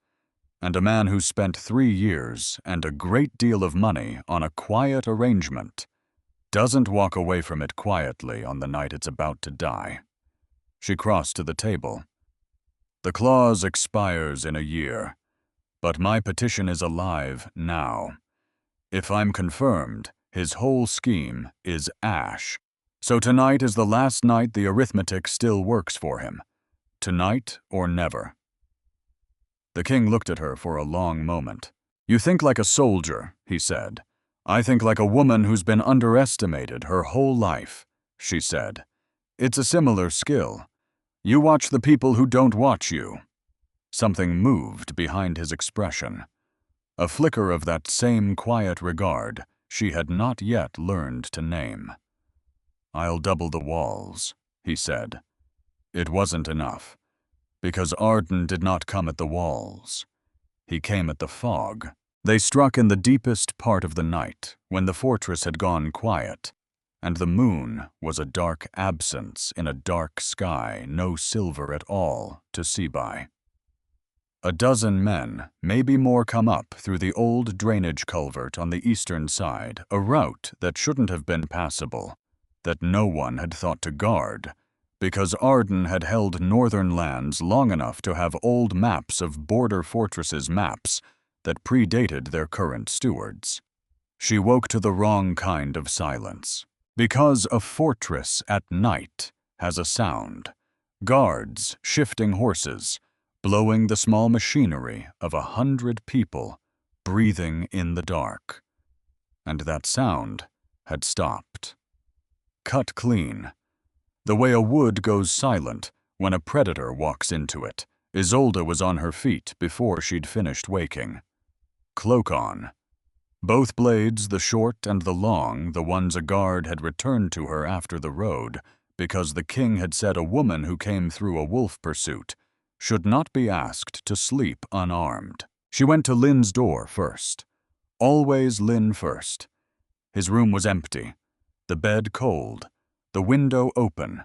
And a man who spent 3 years and a great deal of money on a quiet arrangement doesn't walk away from it quietly on the night it's about to die." She crossed to the table. "The clause expires in a year, but my petition is alive now. If I'm confirmed, his whole scheme is ash. So tonight is the last night the arithmetic still works for him. Tonight or never." The king looked at her for a long moment. "You think like a soldier," he said. "I think like a woman who's been underestimated her whole life," she said. "It's a similar skill. You watch the people who don't watch you." Something moved behind his expression. A flicker of that same quiet regard she had not yet learned to name. "I'll double the walls," he said. It wasn't enough. Because Arden did not come at the walls. He came at the fog. They struck in the deepest part of the night, when the fortress had gone quiet, and the moon was a dark absence in a dark sky, no silver at all to see by. A dozen men, maybe more, come up through the old drainage culvert on the eastern side, a route that shouldn't have been passable, that no one had thought to guard, because Arden had held northern lands long enough to have old maps of border fortresses maps that predated their current stewards. She woke to the wrong kind of silence. Because a fortress at night has a sound. Guards shifting horses, blowing the small machinery of 100 people, breathing in the dark. And that sound had stopped. Cut clean. The way a wood goes silent when a predator walks into it. Isolde was on her feet before she'd finished waking. Cloak on. Both blades, the short and the long, the ones a guard had returned to her after the road, because the king had said a woman who came through a wolf pursuit should not be asked to sleep unarmed. She went to Lin's door first. Always Lin first. His room was empty, the bed cold, the window open,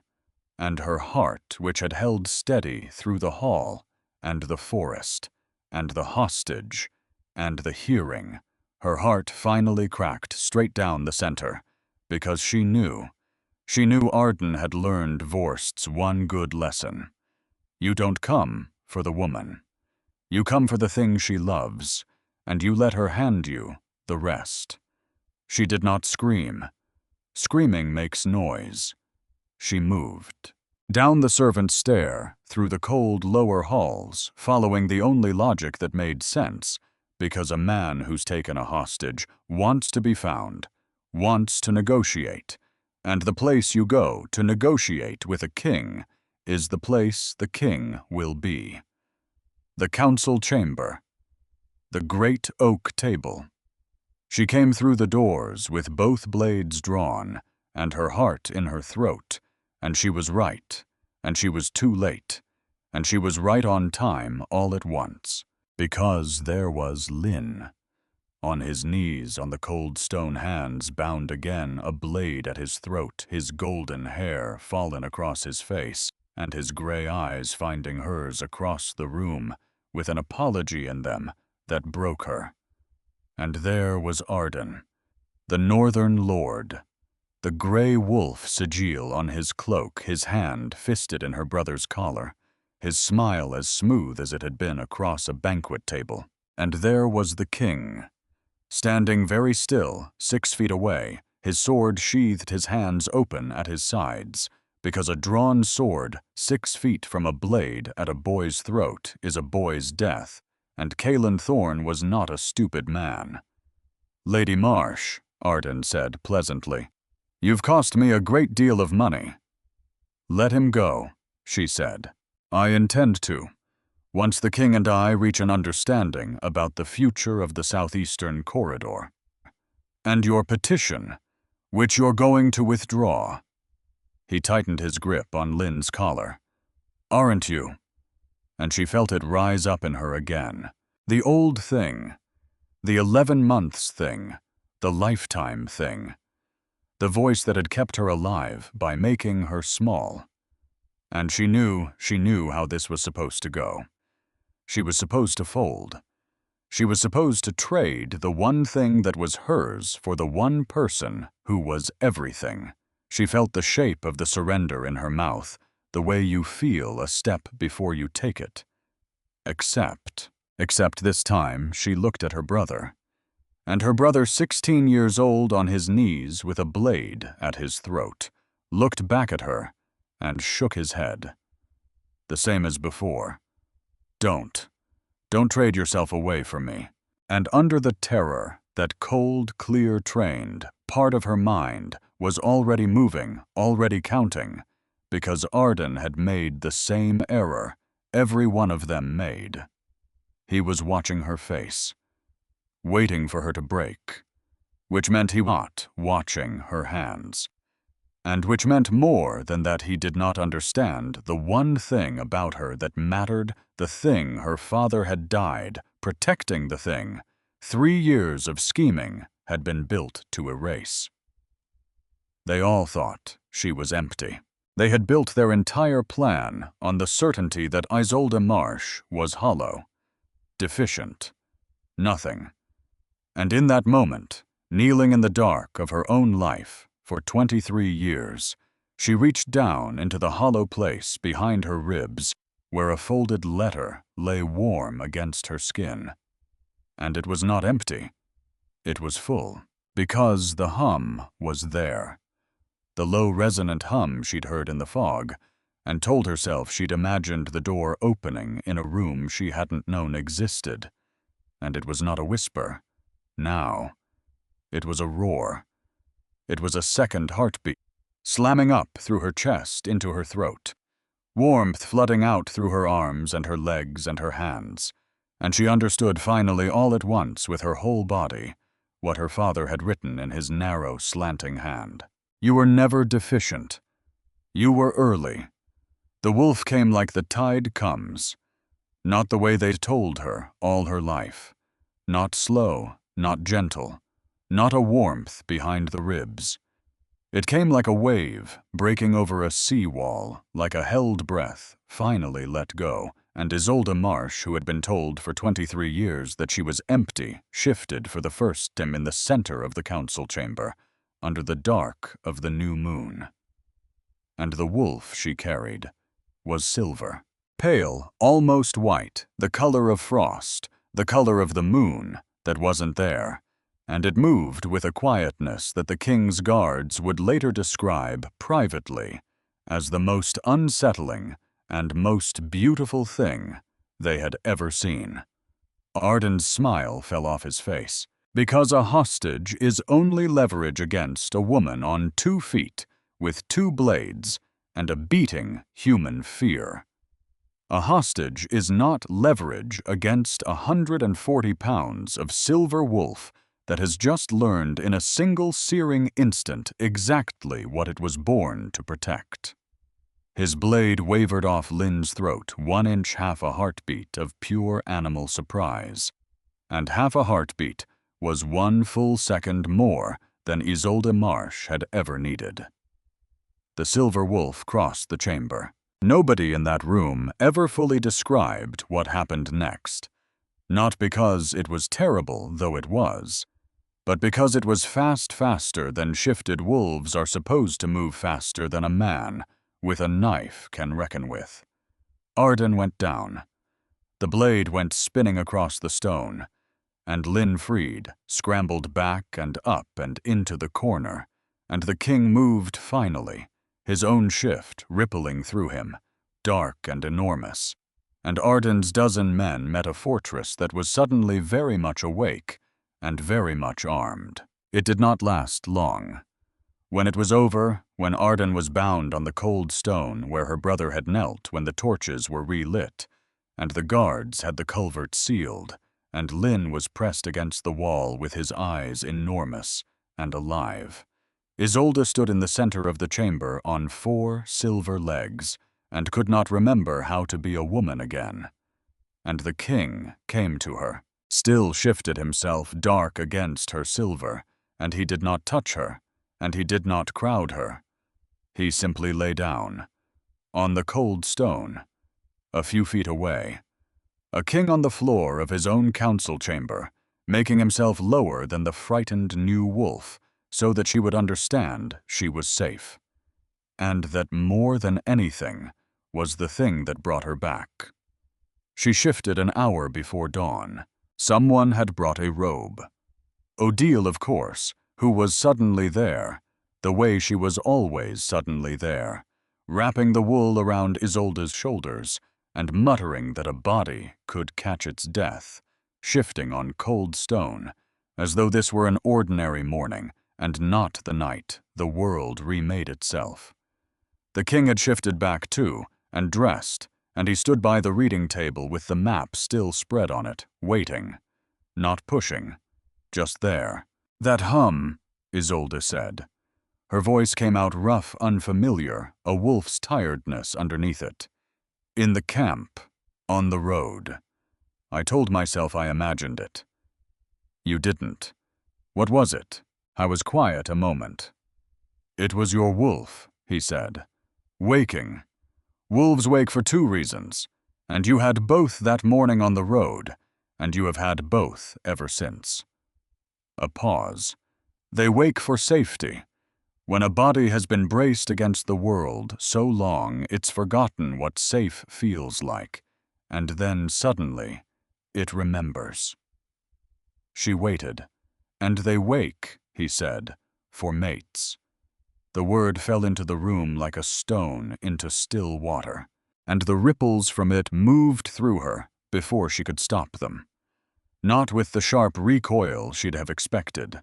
and her heart, which had held steady through the hall, and the forest, and the hostage, and the hearing, her heart finally cracked straight down the center, because she knew Arden had learned Vorst's one good lesson. You don't come for the woman. You come for the thing she loves, and you let her hand you the rest. She did not scream. Screaming makes noise. She moved. Down the servants' stair, through the cold lower halls, following the only logic that made sense, because a man who's taken a hostage wants to be found, wants to negotiate, and the place you go to negotiate with a king is the place the king will be. The council chamber. The great oak table. She came through the doors with both blades drawn, and her heart in her throat, and she was right, and she was too late, and she was right on time all at once, because there was Lin. On his knees, on the cold stone hands, bound again, a blade at his throat, his golden hair fallen across his face, and his gray eyes finding hers across the room, with an apology in them that broke her. And there was Arden, the northern lord, the gray wolf sigil on his cloak, his hand fisted in her brother's collar, his smile as smooth as it had been across a banquet table. And there was the king, standing very still, 6 feet away, his sword sheathed, his hands open at his sides, because a drawn sword 6 feet from a blade at a boy's throat is a boy's death, and Calen Thorne was not a stupid man. Lady Marsh, Arden said pleasantly, you've cost me a great deal of money. Let him go, she said. I intend to, once the king and I reach an understanding about the future of the southeastern corridor. And your petition, which you're going to withdraw. He tightened his grip on Lin's collar. Aren't you? And she felt it rise up in her again. The old thing. The 11 months thing. The lifetime thing. The voice that had kept her alive by making her small. And she knew how this was supposed to go. She was supposed to fold. She was supposed to trade the one thing that was hers for the one person who was everything. She felt the shape of the surrender in her mouth, the way you feel a step before you take it. Except this time she looked at her brother. And her brother, 16 years old, on his knees with a blade at his throat, looked back at her and shook his head. The same as before. Don't trade yourself away from me. And under the terror, that cold, clear, trained part of her mind was already moving, already counting, because Arden had made the same error every one of them made. He was watching her face, waiting for her to break, which meant he was not watching her hands, and which meant more than that he did not understand the one thing about her that mattered, the thing her father had died, protecting the thing 3 years of scheming had been built to erase. They all thought she was empty. They had built their entire plan on the certainty that Isolde Marsh was hollow, deficient, nothing. And in that moment, kneeling in the dark of her own life for 23 years, she reached down into the hollow place behind her ribs where a folded letter lay warm against her skin. And it was not empty. It was full, because the hum was there. The low resonant hum she'd heard in the fog, and told herself she'd imagined the door opening in a room she hadn't known existed. And it was not a whisper. Now, it was a roar. It was a second heartbeat, slamming up through her chest into her throat, warmth flooding out through her arms and her legs and her hands, and she understood finally all at once with her whole body what her father had written in his narrow, slanting hand. You were never deficient. You were early. The wolf came like the tide comes, not the way they'd told her all her life. Not slow, not gentle, not a warmth behind the ribs. It came like a wave, breaking over a sea-wall, like a held breath, finally let go, and Isolde Marsh, who had been told for 23 years that she was empty, shifted for the first time in the center of the council chamber, under the dark of the new moon. And the wolf she carried was silver. Pale, almost white, the color of frost, the color of the moon that wasn't there, and it moved with a quietness that the king's guards would later describe privately as the most unsettling and most beautiful thing they had ever seen. Arden's smile fell off his face, because a hostage is only leverage against a woman on 2 feet with 2 blades and a beating human fear. A hostage is not leverage against 140 pounds of silver wolf that has just learned in a single searing instant exactly what it was born to protect. His blade wavered off Lynn's throat 1 inch half a heartbeat of pure animal surprise, and half a heartbeat was 1 full second more than Isolde Marsh had ever needed. The silver wolf crossed the chamber. Nobody in that room ever fully described what happened next, not because it was terrible, though it was, but because it was faster than shifted wolves are supposed to move faster than a man with a knife can reckon with. Arden went down. The blade went spinning across the stone, and Lynn Freed scrambled back and up and into the corner, and the king moved finally, his own shift rippling through him, dark and enormous, and Arden's dozen men met a fortress that was suddenly very much awake and very much armed. It did not last long. When it was over, when Arden was bound on the cold stone where her brother had knelt when the torches were relit, and the guards had the culvert sealed, and Lynn was pressed against the wall with his eyes enormous and alive, Isolde stood in the center of the chamber on 4 silver legs, and could not remember how to be a woman again. And the king came to her, still shifted himself dark against her silver, and he did not touch her, and he did not crowd her. He simply lay down, on the cold stone, a few feet away, a king on the floor of his own council chamber, making himself lower than the frightened new wolf, so that she would understand she was safe, and that more than anything was the thing that brought her back. She shifted an hour before dawn. Someone had brought a robe. Odile, of course, who was suddenly there, the way she was always suddenly there, wrapping the wool around Isolde's shoulders and muttering that a body could catch its death, shifting on cold stone, as though this were an ordinary morning and not the night the world remade itself. The king had shifted back too, and dressed, and he stood by the reading table with the map still spread on it, waiting, not pushing, just there. That hum, Isolde said. Her voice came out rough, unfamiliar, a wolf's tiredness underneath it. In the camp, on the road. I told myself I imagined it. You didn't. What was it? I was quiet a moment. It was your wolf, he said. Waking. Wolves wake for 2 reasons, and you had both that morning on the road, and you have had both ever since. A pause. They wake for safety. When a body has been braced against the world so long it's forgotten what safe feels like, and then suddenly it remembers. She waited. And they wake, he said, for mates. The word fell into the room like a stone into still water, and the ripples from it moved through her before she could stop them. Not with the sharp recoil she'd have expected.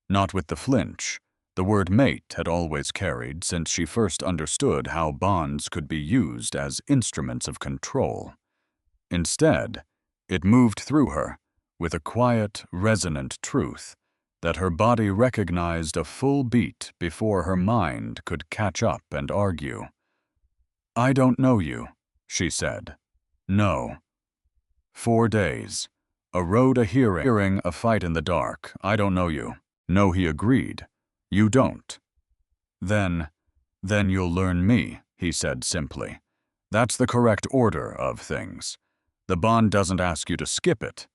Not with the flinch the word mate had always carried since she first understood how bonds could be used as instruments of control. Instead, it moved through her with a quiet, resonant truth that her body recognized a full beat before her mind could catch up and argue. "I don't know you," she said. "No." 4 days. A road a hearing a fight in the dark. "I don't know you." "No," he agreed. "You don't." Then you'll learn me," he said simply. "That's the correct order of things. The bond doesn't ask you to skip it.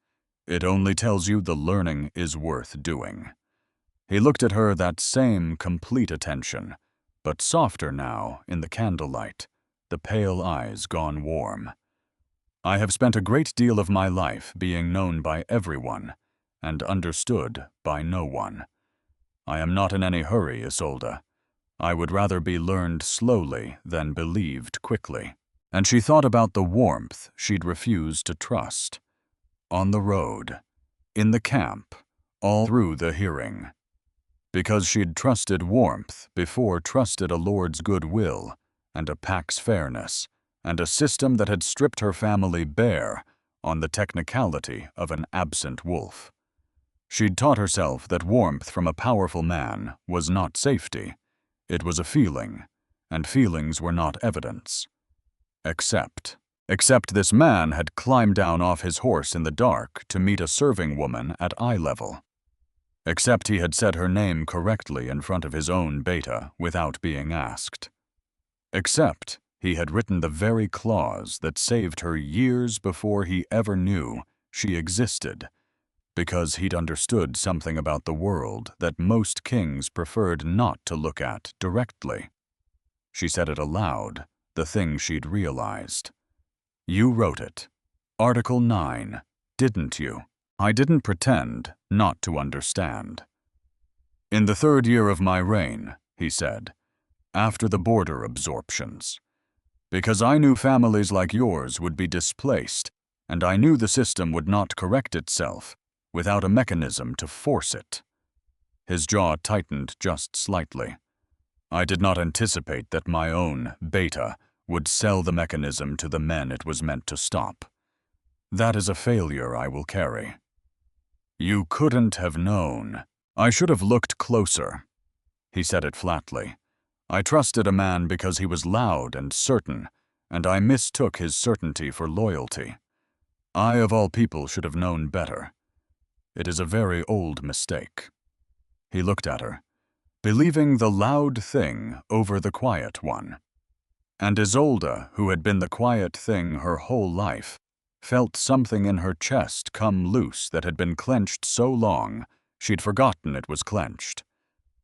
It only tells you the learning is worth doing." He looked at her, that same complete attention, but softer now in the candlelight, the pale eyes gone warm. "I have spent a great deal of my life being known by everyone and understood by no one. I am not in any hurry, Isolde. I would rather be learned slowly than believed quickly." And she thought about the warmth she'd refused to trust. On the road, in the camp, all through the hearing. Because she'd trusted warmth before trusted a lord's goodwill and a pack's fairness, and a system that had stripped her family bare on the technicality of an absent wolf. She'd taught herself that warmth from a powerful man was not safety. It was a feeling, and feelings were not evidence. Except this man had climbed down off his horse in the dark to meet a serving woman at eye level. Except he had said her name correctly in front of his own beta without being asked. Except he had written the very clause that saved her years before he ever knew she existed, because he'd understood something about the world that most kings preferred not to look at directly. She said it aloud, the thing she'd realized. "You wrote it. Article 9, didn't you?" "I didn't pretend not to understand." "In the 3rd year of my reign," he said, "after the border absorptions. Because I knew families like yours would be displaced, and I knew the system would not correct itself without a mechanism to force it." His jaw tightened just slightly. "I did not anticipate that my own beta would sell the mechanism to the men it was meant to stop. That is a failure I will carry." "You couldn't have known. I should have looked closer." He said it flatly. "I trusted a man because he was loud and certain, and I mistook his certainty for loyalty. I, of all people, should have known better. It is a very old mistake." He looked at her, believing the loud thing over the quiet one. And Isolde, who had been the quiet thing her whole life, felt something in her chest come loose that had been clenched so long she'd forgotten it was clenched.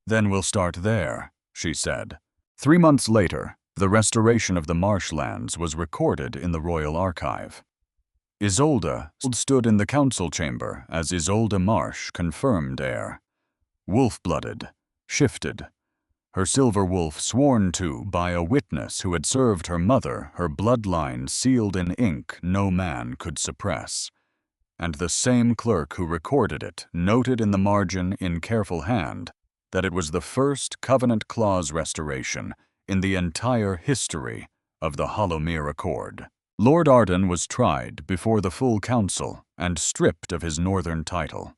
"Then we'll start there," she said. 3 months later, the restoration of the marshlands was recorded in the Royal Archive. Isolde stood in the council chamber as Isolde Marsh confirmed heir. Wolf-blooded, shifted. Her silver wolf sworn to by a witness who had served her mother, her bloodline sealed in ink no man could suppress. And the same clerk who recorded it noted in the margin in careful hand that it was the first Covenant Clause restoration in the entire history of the Hollowmere Accord. Lord Arden was tried before the full council and stripped of his northern title.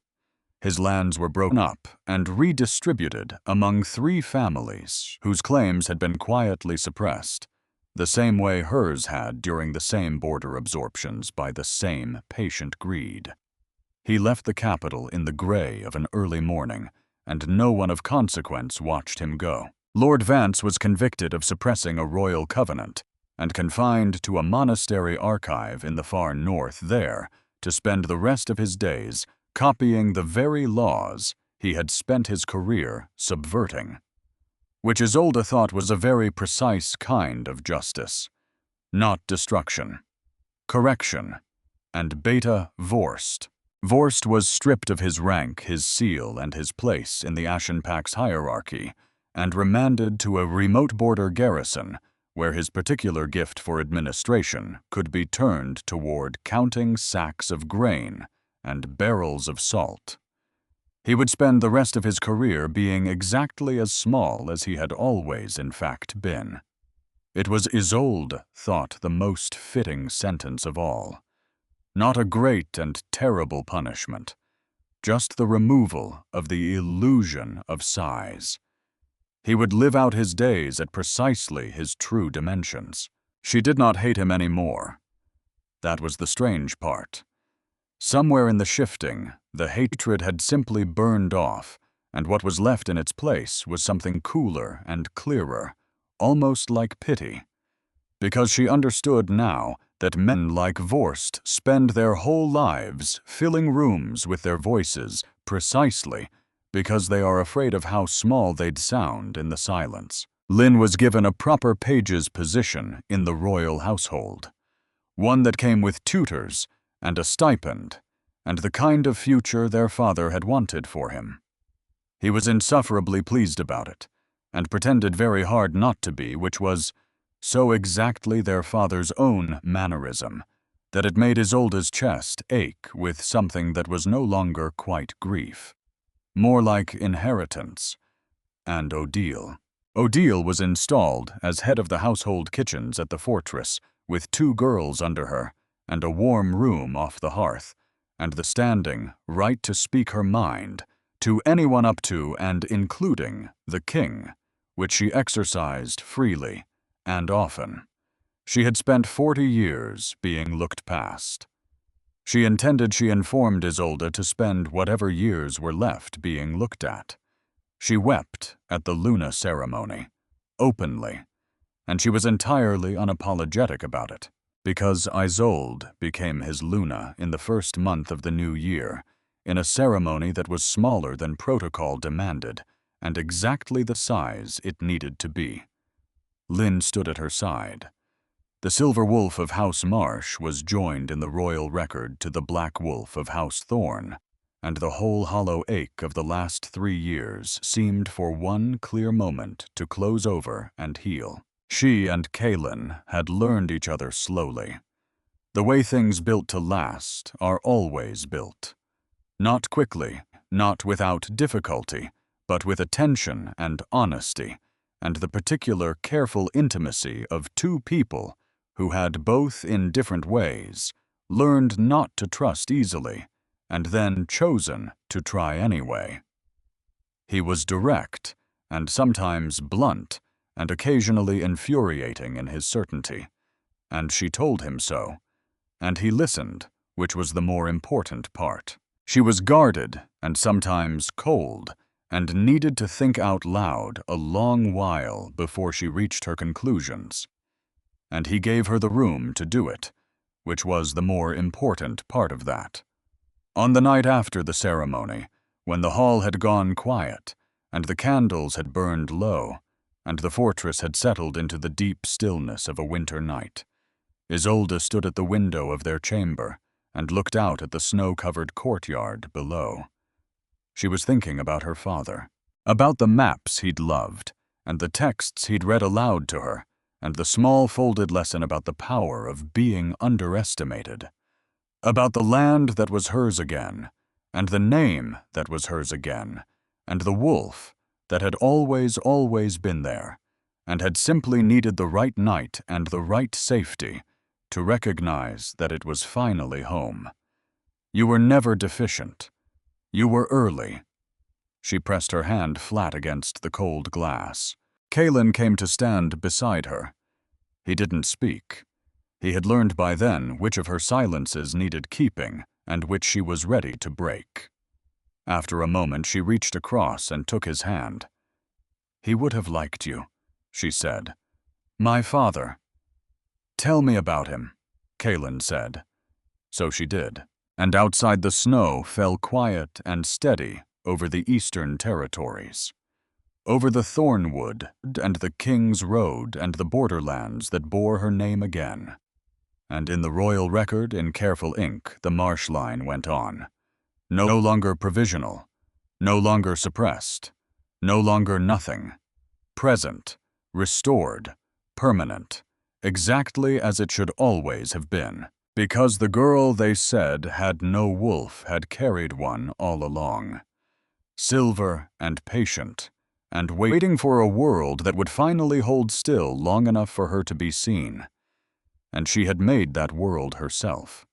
His lands were broken up and redistributed among 3 families whose claims had been quietly suppressed, the same way hers had during the same border absorptions by the same patient greed. He left the capital in the gray of an early morning, and no one of consequence watched him go. Lord Vance was convicted of suppressing a royal covenant and confined to a monastery archive in the far north there to spend the rest of his days copying the very laws he had spent his career subverting, which Isolde thought was a very precise kind of justice. Not destruction. Correction. And Beta Vorst. Vorst was stripped of his rank, his seal, and his place in the Ashenpack's hierarchy, and remanded to a remote border garrison where his particular gift for administration could be turned toward counting sacks of grain and barrels of salt. He would spend the rest of his career being exactly as small as he had always, in fact, been. It was, Isolde thought, the most fitting sentence of all. Not a great and terrible punishment, just the removal of the illusion of size. He would live out his days at precisely his true dimensions. She did not hate him any more. That was the strange part. Somewhere in the shifting, the hatred had simply burned off, and what was left in its place was something cooler and clearer, almost like pity. Because she understood now that men like Vorst spend their whole lives filling rooms with their voices precisely because they are afraid of how small they'd sound in the silence. Lynn was given a proper page's position in the royal household, one that came with tutors and a stipend, and the kind of future their father had wanted for him. He was insufferably pleased about it, and pretended very hard not to be, which was so exactly their father's own mannerism that it made Isolde's chest ache with something that was no longer quite grief, more like inheritance. And Odile. Odile was installed as head of the household kitchens at the fortress, with 2 girls under her, and a warm room off the hearth, and the standing right to speak her mind to anyone up to and including the king, which she exercised freely and often. She had spent 40 years being looked past. She intended, she informed Isolde, to spend whatever years were left being looked at. She wept at the Luna ceremony, openly, and she was entirely unapologetic about it, because Isolde became his Luna in the first month of the new year, in a ceremony that was smaller than protocol demanded, and exactly the size it needed to be. Lynn stood at her side. The Silver Wolf of House Marsh was joined in the royal record to the Black Wolf of House Thorn, and the whole hollow ache of the last 3 years seemed for one clear moment to close over and heal. She and Kaelin had learned each other slowly. The way things built to last are always built. Not quickly, not without difficulty, but with attention and honesty, and the particular careful intimacy of 2 people who had, both in different ways, learned not to trust easily, and then chosen to try anyway. He was direct, and sometimes blunt, and occasionally infuriating in his certainty, and she told him so, and he listened, which was the more important part. She was guarded and sometimes cold, and needed to think out loud a long while before she reached her conclusions. And he gave her the room to do it, which was the more important part of that. On the night after the ceremony, when the hall had gone quiet, and the candles had burned low, and the fortress had settled into the deep stillness of a winter night, Isolde stood at the window of their chamber and looked out at the snow-covered courtyard below. She was thinking about her father, about the maps he'd loved, and the texts he'd read aloud to her, and the small folded lesson about the power of being underestimated, about the land that was hers again, and the name that was hers again, and the wolf that had always been there, and had simply needed the right night and the right safety to recognize that it was finally home. You were never deficient. You were early. She pressed her hand flat against the cold glass. Kaelin came to stand beside her. He didn't speak. He had learned by then which of her silences needed keeping and which she was ready to break. After a moment, she reached across and took his hand. "He would have liked you," she said. "My father." "Tell me about him," Kaelin said. So she did, and outside the snow fell quiet and steady over the eastern territories, over the Thornwood and the King's Road and the borderlands that bore her name again. And in the royal record in careful ink the marsh line went on. No longer provisional, no longer suppressed, no longer nothing. Present, restored, permanent, exactly as it should always have been, because the girl, they said, had no wolf had carried one all along. Silver and patient, and waiting for a world that would finally hold still long enough for her to be seen. And she had made that world herself.